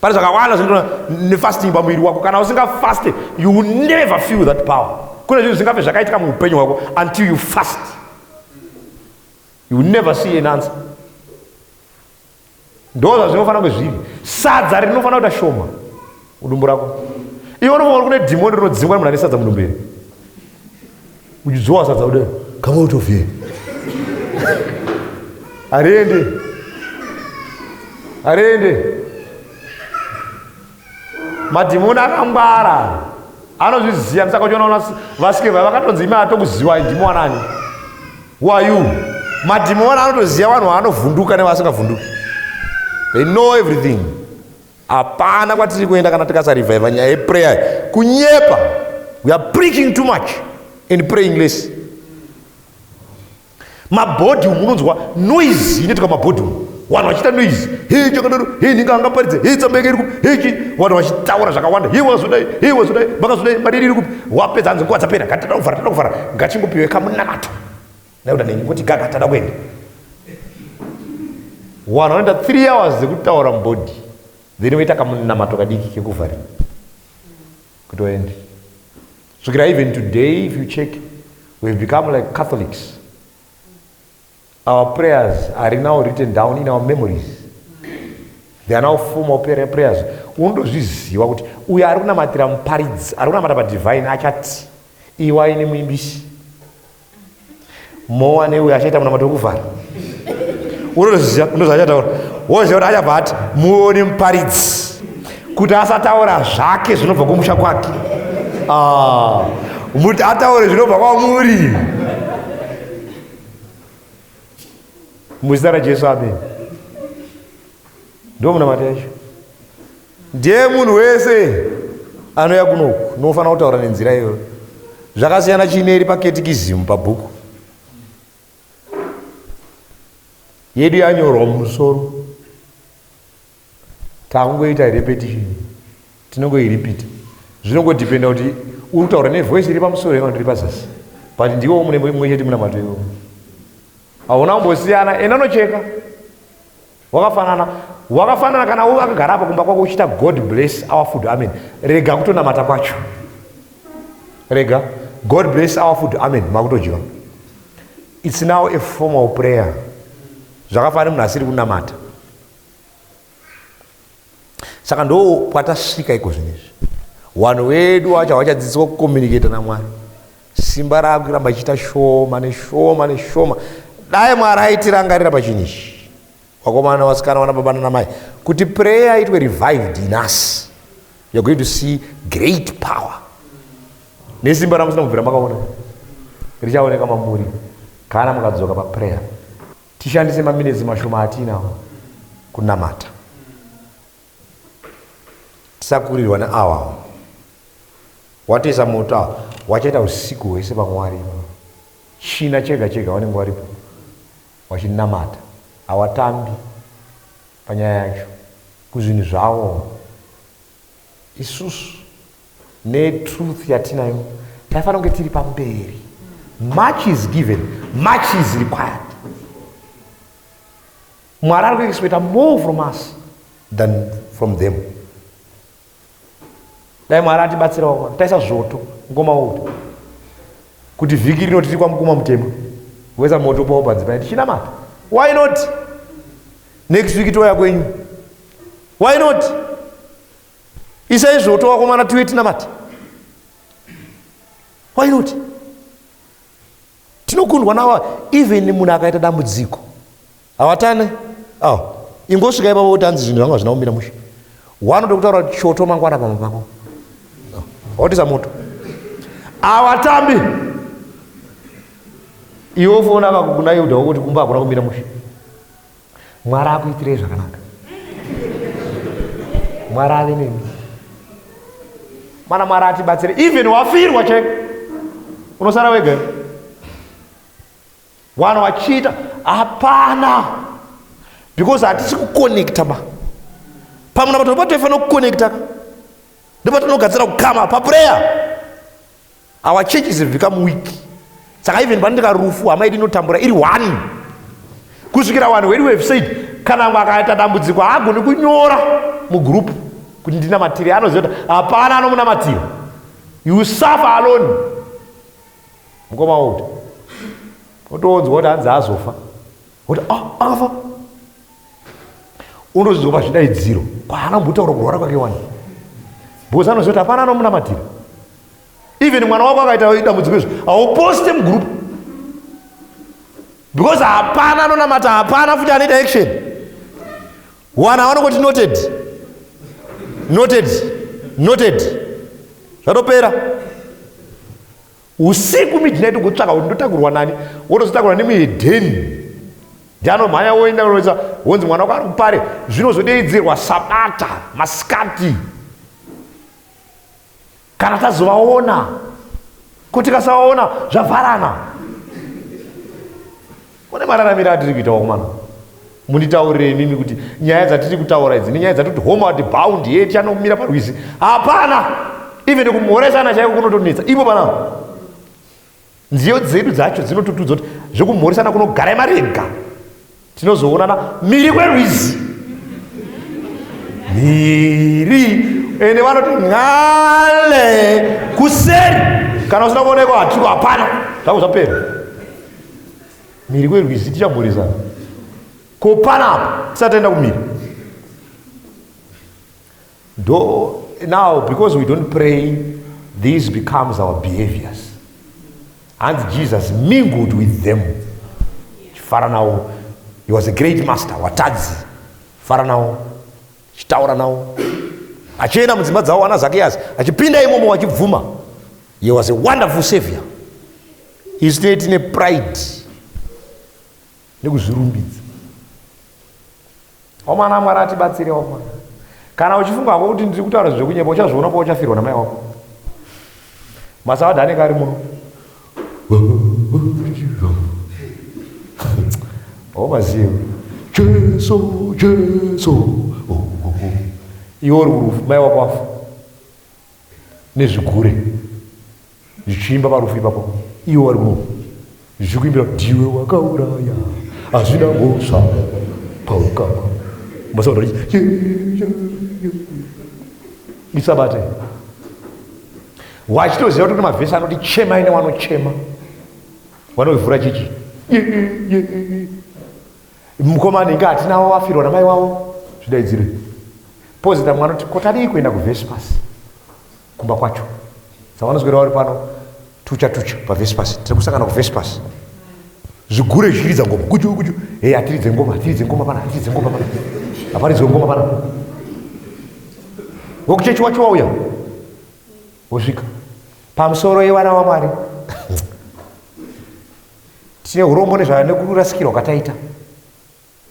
Pane zvakawanda zvinoitwa nefasting pamuviri wako. Kana usinga fast, you will never feel that power. Kune zvinhu zvingafe zvakaitika muupenyu hwako until you fast. You will never see an answer. Ndoza zvinofana kunge zviri. Sadza rinofana kuita shoma mudumbu rako. Iwe unofanira kune dhimoni rinodzingwa nemunhu ane sadza mudumberi. Uchizowa sadza kudai, kama utofye. Arende. Madhimoni akangwara. Anozviziva saka uchiona vasikeva vakatonzi ime atokuziva ndimo anani. Who are you? Madhimoni anotoziva vanhu vanovhunduka nevasingavhunduki. They know everything. Hapana kwatiri kuenda kana tikasarivhaivha nyaya yeprayer. Kunyepa. We are preaching too much and praying less. Mabhodhi munonzwa noise inoitika mabhodhi. Vanhu vachiita noise. Hei chakadaro, hei ninga angaparidze, hei tsambeke iri kupi, hei vanhu vachitaura zvakawanda, hei wazodai, makazodai, madini iri kupi. Wapedza hanzi nguva dzapera, ngatada kuvhara. Ngachingopiwe kamunamato. Nauda nenyu kuti gaga tada kuenda. Vanhu vanoita 3 hours dzekutaura mubhodhi. Then voita kamunamato kadiki kekuvhara. Kuti waende. Kusvikira even today, if you check, we've become like Catholics. Our prayers are now written down in our memories. They are now formal prayers. Undozviziva kuti uyo ari kunamatira muparidzi, ari kunamata padivine achati iwai nemuimbisi. Mowa neuyo achaita munamato wekuvhara. Unozviziva achataura. Woziva kuti achabva ati muone muparidzi. Kuti asataura zvake zvinobva kumusha kwake. Muti ataure zvinobva kwamuri. Muzita raJesu amen. Ndo munamata yacho. Ndiye munhu wese anouya kunoku nofanira kutaura nenzira iyoyo. Zvakasiyana chineri paketikizmu pabhuku yedu yanyorwa mumusoro. Takungoita repetition. Tinongoiripita. Zvinongodipenda kuti uri kutaura nevoice iri pamusoro kana kuti iri pazasi. But ndiwo mumwe chete munamato iwoyo. Hauna kumbosiyana, enanocheka. Wakafanana kana wakagara apa kumba kwako uchita God bless our food. Amen. Rega kutonamata kwacho. Rega. God bless our food. Amen. Makutojika. It's now a form of prayer. Zvakafanana munhu asiri kunamata. Saka ndo kwatasvika iko zvinezvi. Vanhu vedu vacho havachadzidziswa kucommunicate naMwari. Simba ravo kuramba ichiita shoma. Dai Mwari aitirangarira pachinichi. Vakomana vasikana vana baba nana mai. Kuti prayer it were revived in us. You're going to see great power. Nesimba ramusina mubvira makaona. Richaoneka mamuri. Kana mukadzoka pa prayer. Tishandise maminitsi mashoma atinawo kunamata. tisakurirwa neawa watoisa moto wachaita usiku hwese pamwari china chega chega wanenge waripo wachinamata hawatambi panyaya yacho kuzvinhu zvavo. Isusu netruth yatinayo taifanira kunge tiri pamberi. Much is given, much is required. Mwari ari kuexpecta more from us than from them. Dai Mwari atibatsirawo taisa zvoto ngoma woto kuti vhiki rino tiri kwamukuma mutema weza moto pawo padzimai tichinamata. Why not? Next week toya kwenyu. Why not? Isai zvoto wakomana tiwe tinamata. Why not? Tinokundwa nawa even munhu akaita dambudziko hawatane ingosvika ipapo utanzi zvinhu zvanga zvinaumira mushe wanoda kutaura kuti choto mangwana pamwe pako wautisa moto havatambi iwe ufoona kakukuna yudha kuti kumba hakuna kumira mushe. Mwari akuitirei zvakanaka. Mwari ave nemi mana Mwari atibatsire even wafirwa cheko unosara wega vanhu vachiita hapana because hatisi kukonekta pamwe napato patofanira kukonekta ndopatinogadzira kukama paprayer. Our churches have become weak. Saka even pandika rufu hama yedu inotambura iri one kusvikira vanhu vedu have said kana mwakaita dambudziko haagoni kunyora mugroup kuti ndinamatire. Anoziva kuti hapana anomunamatira. You suffer alone. Mukoma wokuti otoonzwa kuti hanzi azofa kuti akafa unozizopa zvidaidziro kwaana mbotaura kurwara kwake wani bhosi anoziva kuti hapana anomunamatira. Even mwana wako akaita dambudziko izvo hauposte mugroup because hapana anonamata, hapana futi anoita action. Wana vanongoti noted zvatopera. Usiku midnight kutsvaka kuti ndotakurwa nani wotozotakurwa nemuhedheni ndianomhanya woenda kunoisa wonzi mwana wako ari kupare zvinozodeidzirwa sabata masikati kana tazovaona kuti kasavaona zvavharana. Kune mararamiro atiri kuita wakomana munditaurire mimi kuti nyaya dzatiri kutaura idzi nenyaya dzatoti homeward bound yeti anomira parwizi hapana. Even kumhoresana chaiko kunotonetsa ipo panapa. Nziyo dzedu dzacho dzinototudza kuti zvekumhoresana kunogara marega tinozoonana miri kwerwizi miri ende vanoti ngale kuseri kana usina kuonekwa hatiko hapana zvangu zvapera. Miri kwerwizi tichamhoresana kopanapa tisataenda kumiri. Now because we don't pray this becomes our behaviors. And Jesus mingled with them. Faranawo, he was a great master. Watadzi, Faranawo, chitaura nawo. Achienda mudzimba dzawo ana Zacchaeus, achipinda imomo wachibvuma. He was a wonderful savior. He stayed in a pride. Nekuzvirumbidza. Omwana Mwari atibatsire omwana. Kana uchifunga kuti ndiri kutaura zvekunyemba uchazviona pa uchafirwa namai wako. Masawadha anenge ari muno. Maziva Jesu iwe uri kurufu mai wako afa nezvigure zvichiimba parufu ipapo iwe vari kurufu zvichikuimbira ndiwe wakauraya hazvina mhosva paukama masaura isabate wachitoziva kuti kuna mavhesi anoti chemai newanochema vanovhura chichi mukomana inge hatinawo wafirwa namai wavo zvidaidzire pozita mwana kuti kotadii kuenda kuvespas kumba kwacho savanozwera vari pano tucha pavespas tiri kusangana kuvespas zvigure zvichiridza ngoma kuchu hatiridze ngoma pana haparidzwe ngoma pana wokuchechi wacho wauya wosvika pamusoro yevana vaMwari tine urombo nekurasikirwa kwataita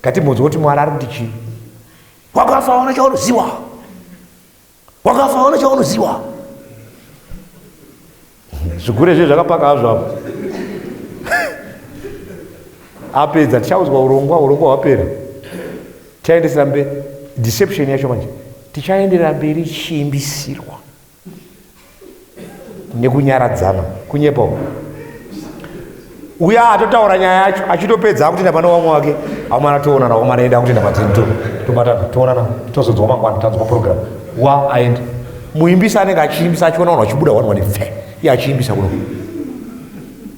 katibvunzwa kuti Mwari ari kuti chii wakasaona chaunoziva wakafa hauna chaunoziwa. Zvikuru izvi zvakapaka hazvo apedza tichaudzwa urongwa hwapera. Tichaendesera mberi deception yacho manje tichaenderera mberi chiimbisirwa nekunyaradzana kunyepawo. Uya atotaura nyaya yacho achitopedza akutenda pane vamwe wake amwana toonana wamwana enda akutenda patento tobatana toonana tozodzwa mangwana tanzwa program wa aenda muimbisa anenge achiimbisa achiona vanhu vachibuda wanhu vane pfe iye achiimbisa kuno.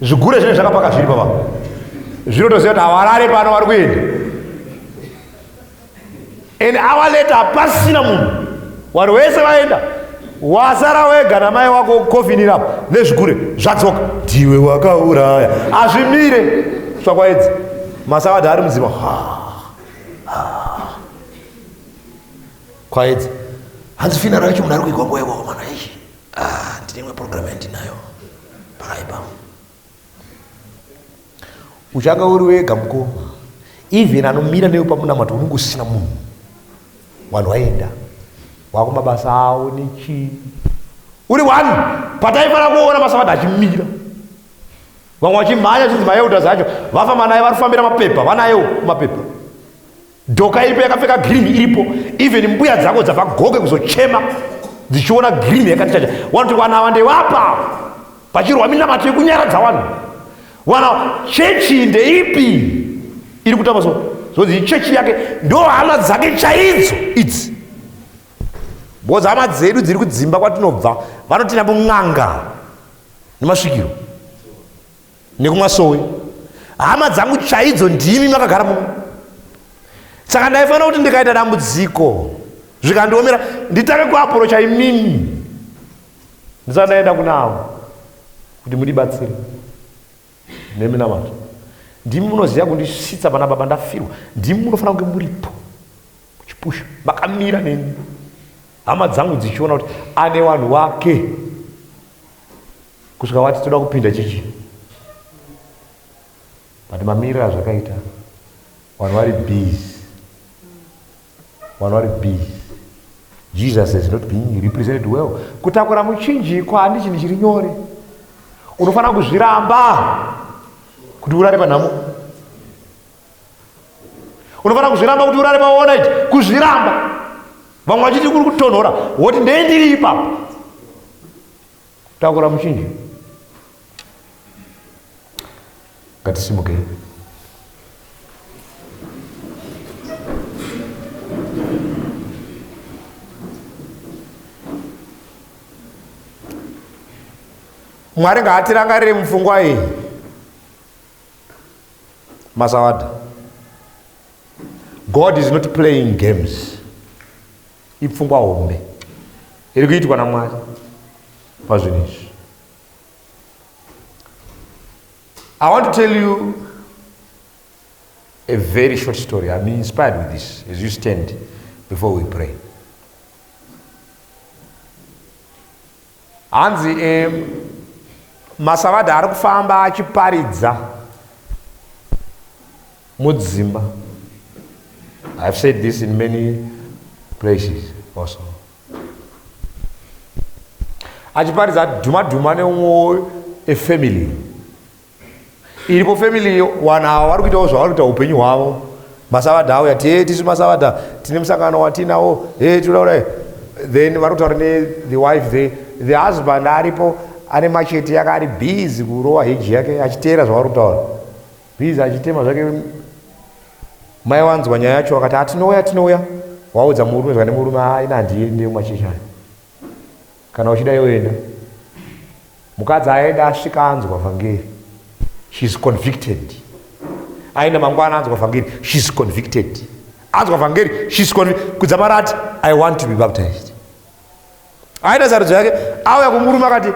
Zvigure zvine zvakapaka zviri papa zvinotoziva kuti havarare pano vari kuenda and hour later hapasina munhu vanhu vese vaenda wasara wega namai wako kofinirapo nezvigure zvadzoka ndiwe wakauraya hazvimire svakwaedzi masavadha ari mudzima kwaedzi hanzi finaro yacho munhu ari kuigwa nguva yewakomana ichi ndine imwe program yandinayo pakaipa uchanga uri wega mukoma even anomira newe pamunamato unenge usina munhu vanhu vaenda wako mabasa awo nechi uri wani pataifanira kuona masavadha achimira vamwe vachimhanya chinzi mayeuta zacho vafamba naye vari kufambira mapepa vanayewo mapepa dhoka iripo yakapfeka girini iripo even mbuya dzako dzabva goge kuzochema dzichiona girini yakati chacha vanoti vana vandevapa pachirwa minamato yekunyaradza vanhu wana chechi ndeipi iri kutamba so zodzi chechi yake ndo hama dzake chaidzo idzi because hama dzedu dziri kudzimba kwatinobva vanotina mun'anga nemasvikiro nekumasowe. Hama dzangu chaidzo ndimi makagara muno. Saka ndaifanira kuti ndikaita dambudziko zvikandiomera nditange kuaporocha imini ndisati ndaenda kunavo kuti mundibatsire neminamato. Ndimi munoziva kundisvitsa pana baba ndafirwa. Ndimi munofanira kunge muripo muchipusha makamira neni. Hama dzangu dzichiona kuti ane vanhu wake kusvika wati toda kupinda chichi but mamiriro azvakaita vanhu vari busy. Vanhu vari busy. Jesus is not being represented well. Kutakura muchinjiko handi chinhu chiri nyore. Unofanira kuzviramba kuti urare panhamo. Unofanira kuzviramba kuti urare paona ichi kuzviramba. Vamwe vachiti kuri kutonhora woti ndendiri ipapo. Kutakura muchinjiko. Ngatisimuke. Mwari ngaatirangarire mupfungwa iyi masavadha. God is not playing games. Ipfungwa hombe iri kuitwa naMwari pazvinhu izvi. I want to tell you a very short story. I'm inspired with this as you stand before we pray. Hanzi masavadha ari kufamba achiparidza mudzimba. I've said this in many places also. Achiparidza dhuma neumwe efamily. Iripo family vanhu ava vari kuitawo zvavari kuita upenyu hwavo. Masavadha auya tisu masavadha tine musangano watinawo toda then vari kutaura the wife the husband aripo ane machete yake ari busy kurova heji yake achiteera zvavari kutaura busy achitema zvake. Mai wanzwa nyaya yacho akati atinouya waudza murume zvane murume aina handiende mumachechi aya kana uchida yoenda. Mukadzi aenda asvika anzwa vhangeri she's convicted. Aenda mangwana anzwa vhangeri she's convicted. Anzwa vhangeri she's convicted. Kudzamara ati I want to be baptized. Aenda sarudzo yake auya kumurume akati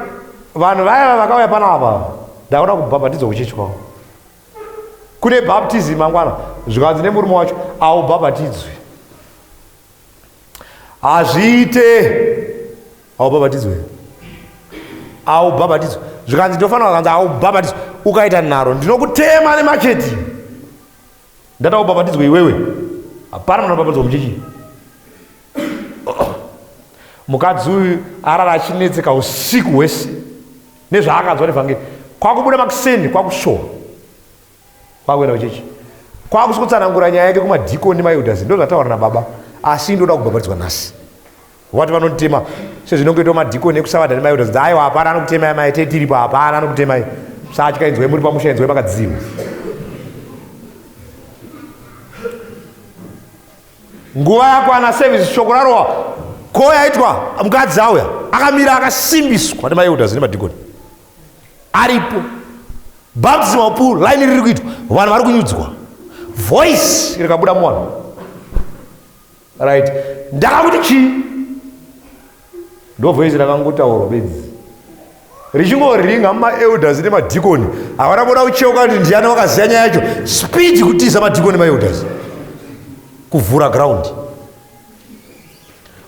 vanhu vaya vakauya panapa ndakuda kubhabhatidzwa kuchechi kwavo. Kune baptism mangwana zvikanzi nemurume wacho aubhabhatidzwe. Hazviite aubhabhatidzwe. Aubhabhatidzwe. Zvikanzi ndofanira kukanzi aubhabhatidzwe. Ukaita nharo ndinokutema nemacheti. Ndata ubhabhatidzwe iwewe. Hapana munhu anobhabhatidzwa muchechi. mukadzi uyu arara achinetseka usiku hwese nezvaakadzwa nevhangeri. Kwakubuda makuseni, kwakushowa, kwakuenda kuchechi, kwakusokutsanangura nyaya yake kumadhikoni maElders. Ndo zvataura nababa, asi ndoda kubhabhatidzwa nhasi. Vati vanotema sezvinongoitwa madhikoni ekusavadha nemaElders. Aiwa, hapana anokutemai maite tiripo, hapana anokutemai. Satya inzwai muri pamusha, inzwai pakadzirwa. Nguva yakwana service shoko rarowa, ko yaitwa mukadzi auya akamira akasimbiswa nemaElders nemadhikoni. Aripo baptism pool, line riri kuitwa, vanhu vari kunyudzwa, voice rikabuda muvanhu. Right, ndakakuti chii? Ndo voice rakangotaurwa bedzi, richingoringa mumaElders nemadhikoni. Havana kuda kucheuka kuti ndiani wakaziya nyaya yacho. Speed kutiza madhikoni maElders kuvhura ground.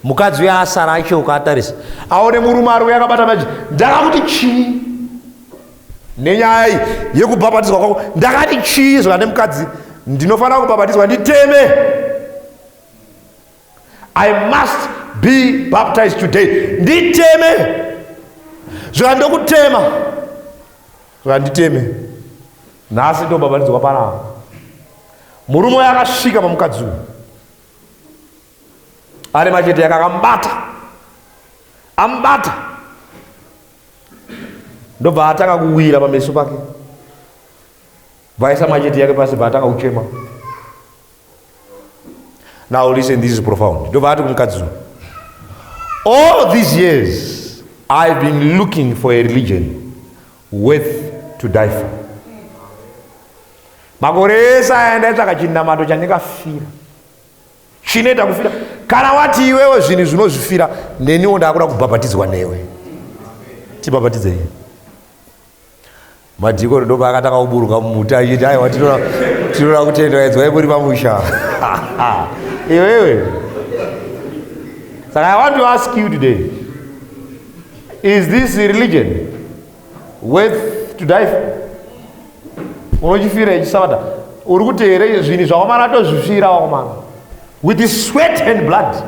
Mukadzi uya asara acheuka atarisa, aone murume ari uya akabata maji. Ndakakuti chii? Nenyaya yekubhabhatidzwa kwako, ndakati chii? Zvona nemukadzi ndinofanira kubhabhatidzwa nditeme. I must be baptized today. Nditeme. Zvona ndokutema. Zvona nditeme. Nhasi ndobhabhatidzwa panapa. Murume uya akasvika pamukadzi uyu, ari machete yake akambata, ambata, ndobva atanga kuwira pameso pake. Vaisa machete yake pasi, bva atanga kuchema. Now listen, this is profound. Ndobva ati kumukadzi uyu, all these years I've been looking for a religion worth to die for. Makore ese aenda tsvaka chinamato chandingafira, chinoita kufira. Kana wati iwewe zvinhu zvinozvifira, neniwo ndakuda kubhabhatidzwa newe. Tibhabhatidzei. Madhikoni ndo paakatanga kuburuka mumuti achiti aiwa tinoda kutenda edzwai muri pamusha. Iwewe. Saka I want to ask you today, is this religion worth to die for? Unochifira ichisavada, uri kuteere zvinhu zvakomana tozvifira wakomana. With the sweat and blood,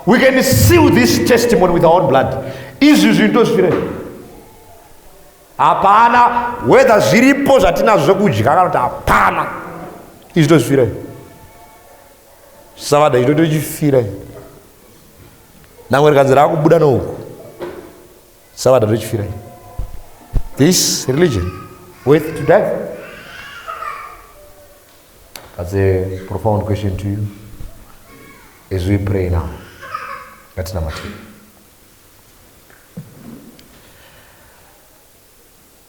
we can seal this testimony with our own blood. Izvi zvinhu tozvifira. Hapana, whether zviripo zvatinazvo zvokudya kana kuti hapana, izvi tozvifira. Savada izvi tochifira. Namwe rikanzi raakubuda nouku, savada tochifira. This religion worth to die. That's a profound question to you as we pray now. That's number 2.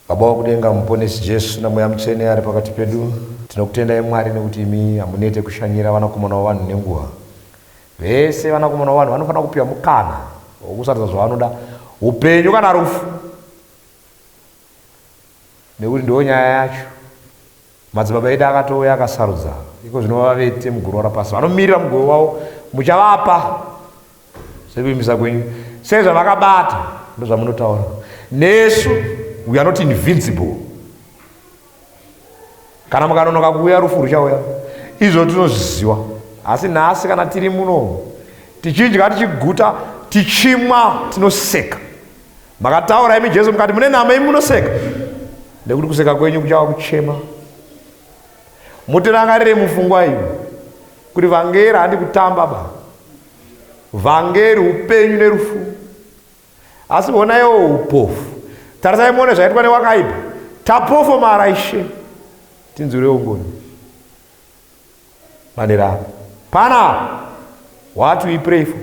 Baba wakudenga, muponesi Jesu namweya mutsvene ari pakati pedu, tinokutendai Mwari nekuti imi hamunete kushanyira vanakomana vavanhu nenguva. Vese vanakomana vavanhu vanofanira kupiwa mukana wokusaridza zvavanoda, upenyu kana rufu, nekuti ndiwo nyaya yacho. Madzibaba edu akatouya akasarudza, iko zvino vavete mugore rapasi, vanomirira mugore wavo, muchavapa sekuvimbisa kwenyu. Sezvavakabata ndozvamunotaura. Nesu we are not invincible. Kana mukanonoka kuuya rufu ruchauya, izvo tinozviziva. Asi nhasi kana tiri muno tichidya, tichiguta, tichimwa, tinoseka. Makataura imi Jesu mukati mune nhama imi munoseka, nekuti kuseka kwenyu kuchava kuchema. Mutirangarire mufungwa iyi kuti vhangeri handi kutamba ba, vhangeri upenyu nerufu. Asi onaiwo upofu. Tarisai muone zvaitwa newakaipa, tapofomara Ishe, tinzwirewo ngoni. Mandara pana, what we pray for.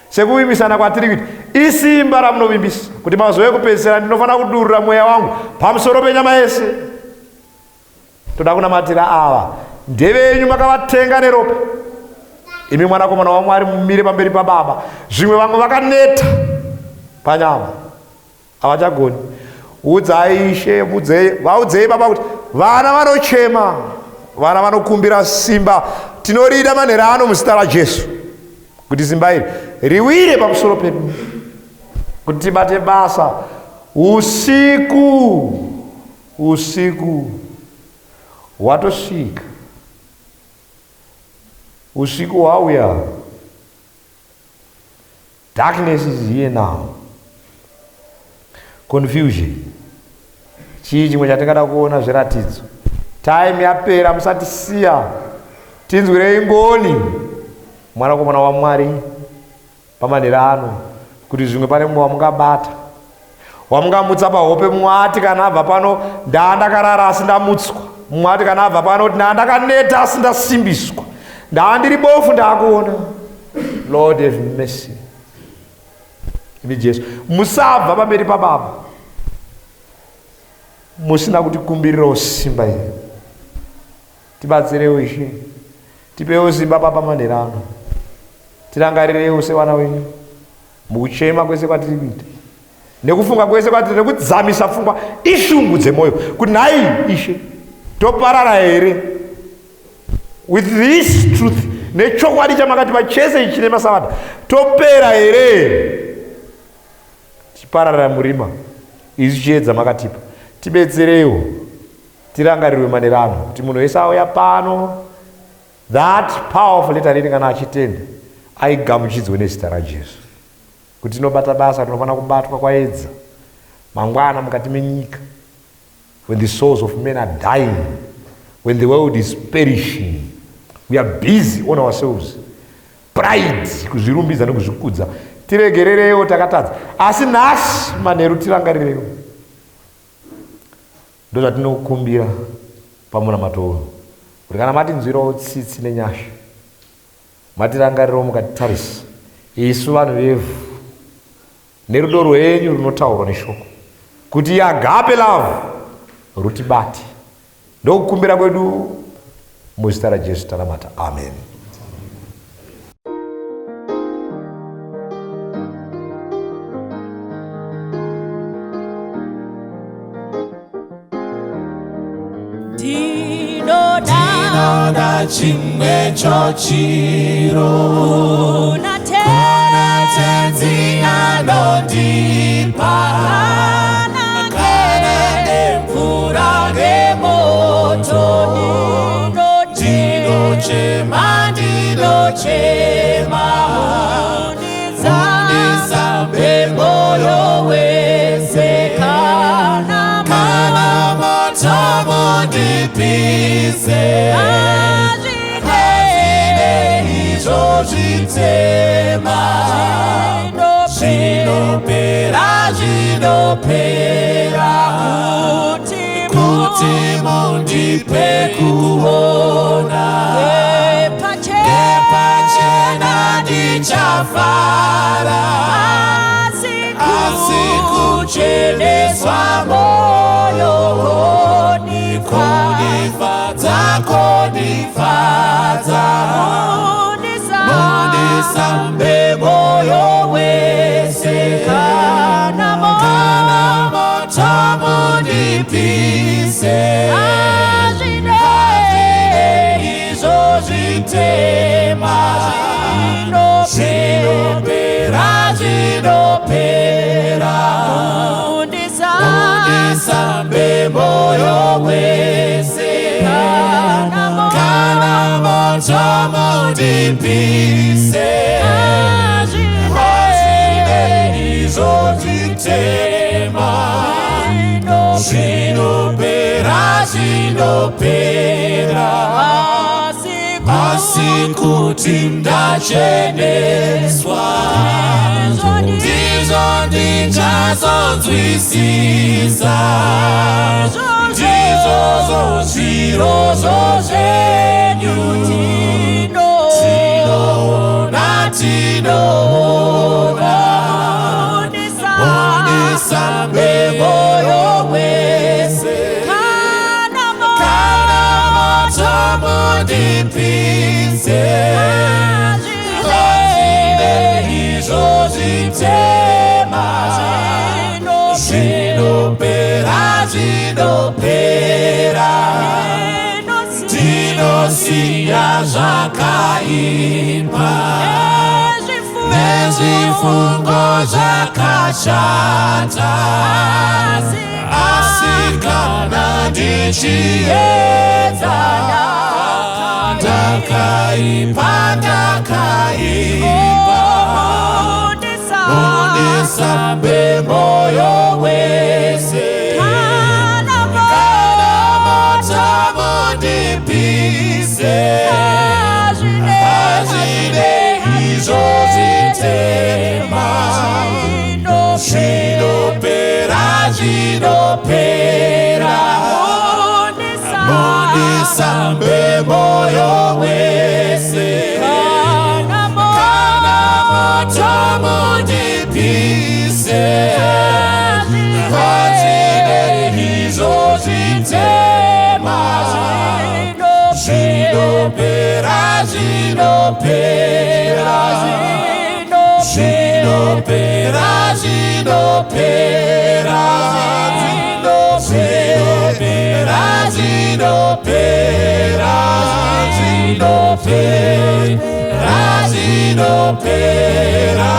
Sekuvimbisana kwatiri kuti isimba ramunovimbisa kuti mazuva ekupedzisira ndinofanira kudurura mweya wangu pamusoro penyama yese. Toda kunamatira ava ndevenyu makavatenga neropa. Imi mwanakomana waMwari mumire pamberi paBaba. Zvimwe vamwe vakaneta panyama, havachagoni. Udzai Ishe, vaudzei Baba kuti vana vanochema, vana vanokumbira simba. Tinorida manhero ano muzita raJesu kuti simba iri riwire pamusoro pedu, kuti tibate basa. Usiku watosvika, usiku hwauya. Darkness is here now. Confusion. Chii chimwe chatingada kuona zviratidzo. Time yapera, musatisiya. Tinzwirei ngoni mwanakomana waMwari pamanhera ano kuti zvimwe pane mumwe wamungabata, wamungamutsa pahope. Mumwe ati kana abva pano ndaandakarara asi ndamutswa. Mumwe ati kana abva pano kuti ndaandakaneta asi ndasimbiswa. Ndaandiri bofu ndaakuona. Lord have mercy. Imi Jesu, musabva pamberi paBaba musina kutikumbirirawo simba iri. Tibatsirewo Ishe, tipewo simba pamanhera ano. Tirangarirewo sevana venyu mukuchema kwese kwatiri kuita, nekufunga kwese kwatiri, nekudzamisa pfungwa ishungu dzemwoyo kuti nhai Ishe toparara here with this truth, nechokwadi chamakatipa chese ichi nemasavada, topera here tiparara murima isu chiedza makatipa. Tibetserewo, tirangarirwe manhera ano kuti munhu wese auya pano, that powerful letter reading kana achitenda aigamuchidzwe nezita raJesu, kuti tinobata basa tinofana kubatwa kwaedza mangwana mukati menyika. When the souls of men are dying, when the world is perishing, we are busy on ourselves. Pride, kuzvirumbidza nekuzvikudza, tiregererewo takatadza. Asi nhasi manheru tirangarirewo. Ndozvatinokumbira pamunamato uyu kuti kana matinzwirawo tsitsi nenyasha, matirangarirawo mukatitarisa isu vanhu vevhu nerudo rwenyu runotaurwa neshoko, kuti agape love rutibate. Ndokukumbira kwedu muzita raJesu tanamata, amen. Dinoda chimwe chochiro kuna tenzi anondipa kana nemvura nemoto. Ndinochema unisambe moyo wese, kana moto mundipise, hazvine izvo zvitema, zvinopera, kuti mundipe kuona, nepachena ndichafara, asi kucheneswa moyo konifadza, mundisambe moyo wese, kana moto mundipise, hazvine izvo zvitema, zvinopera, mundisambe moyo wese, kana moto mundipise, hazvine izvo zvitema, zvinopera, asi kuti ndacheneswa, ndizvo ndingazonzwisisa, ndizvozvo zvirozvo zvenyu, tinoona, unisambe moyo wese, kana moto mundipise, hazvine izvo zvitema, zvinopera, ndinosiya zvakaipa nezvifungo zvakashata, asi kana ndichiedza ndakaipa, sambe moyo wese kana moto mundipise azvine izvo zvitema zvinopera mundisambe moyo wese kana moto mundipise azvine izvo zvitema zvinopera zvinopera zvinopera zvinopera zvinopera zvinopera zvinopera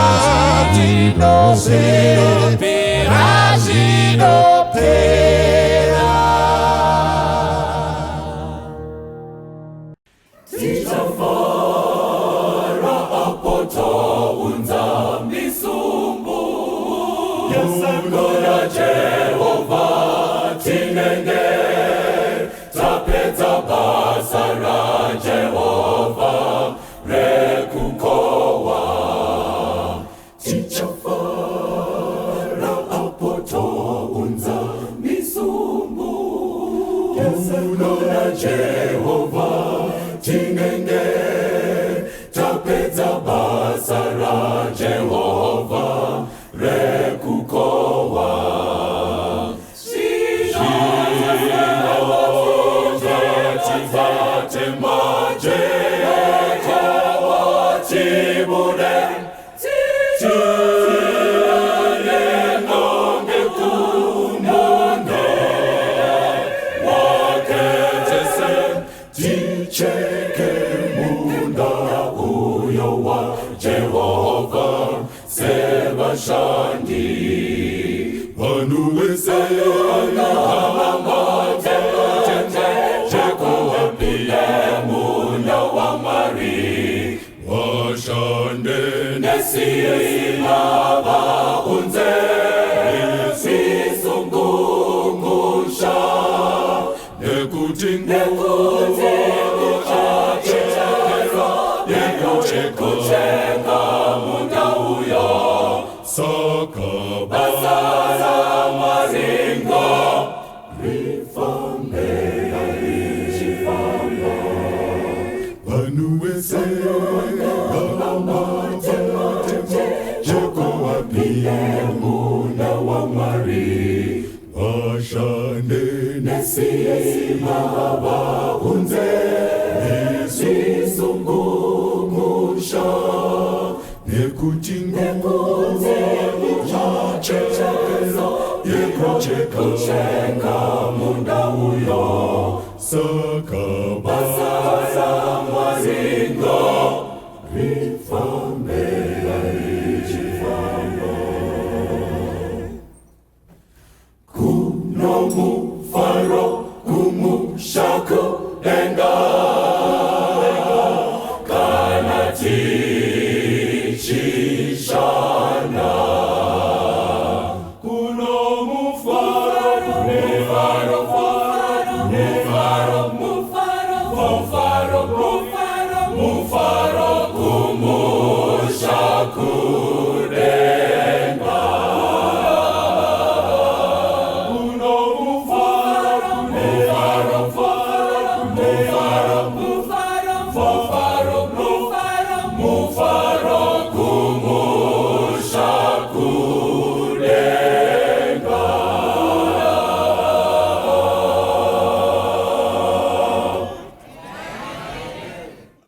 zvinopera zvinopera zvinopera. Tichafara apoto unza misumbu yesangora Jehova tinenge tapedza basa ra Jehova rekukowa. Tichafara apoto unza misumbu yesangora Jehova tinenge tapedza basa ra Jehova rekukowa. Tivate Jehova tibure tienonge kumunda waketese ticheke munda uyo wa Jehova sevashandi vanhu vese munda wa Mwari washande nesimba vaunze visungungusha nekuti yekucheka munda uyo saka basa ra Mwaringo rifambe vanhu vese jekowapiye munda wa Mwari vashande nesimba vaunze visungungusha nekuti yekucheka munda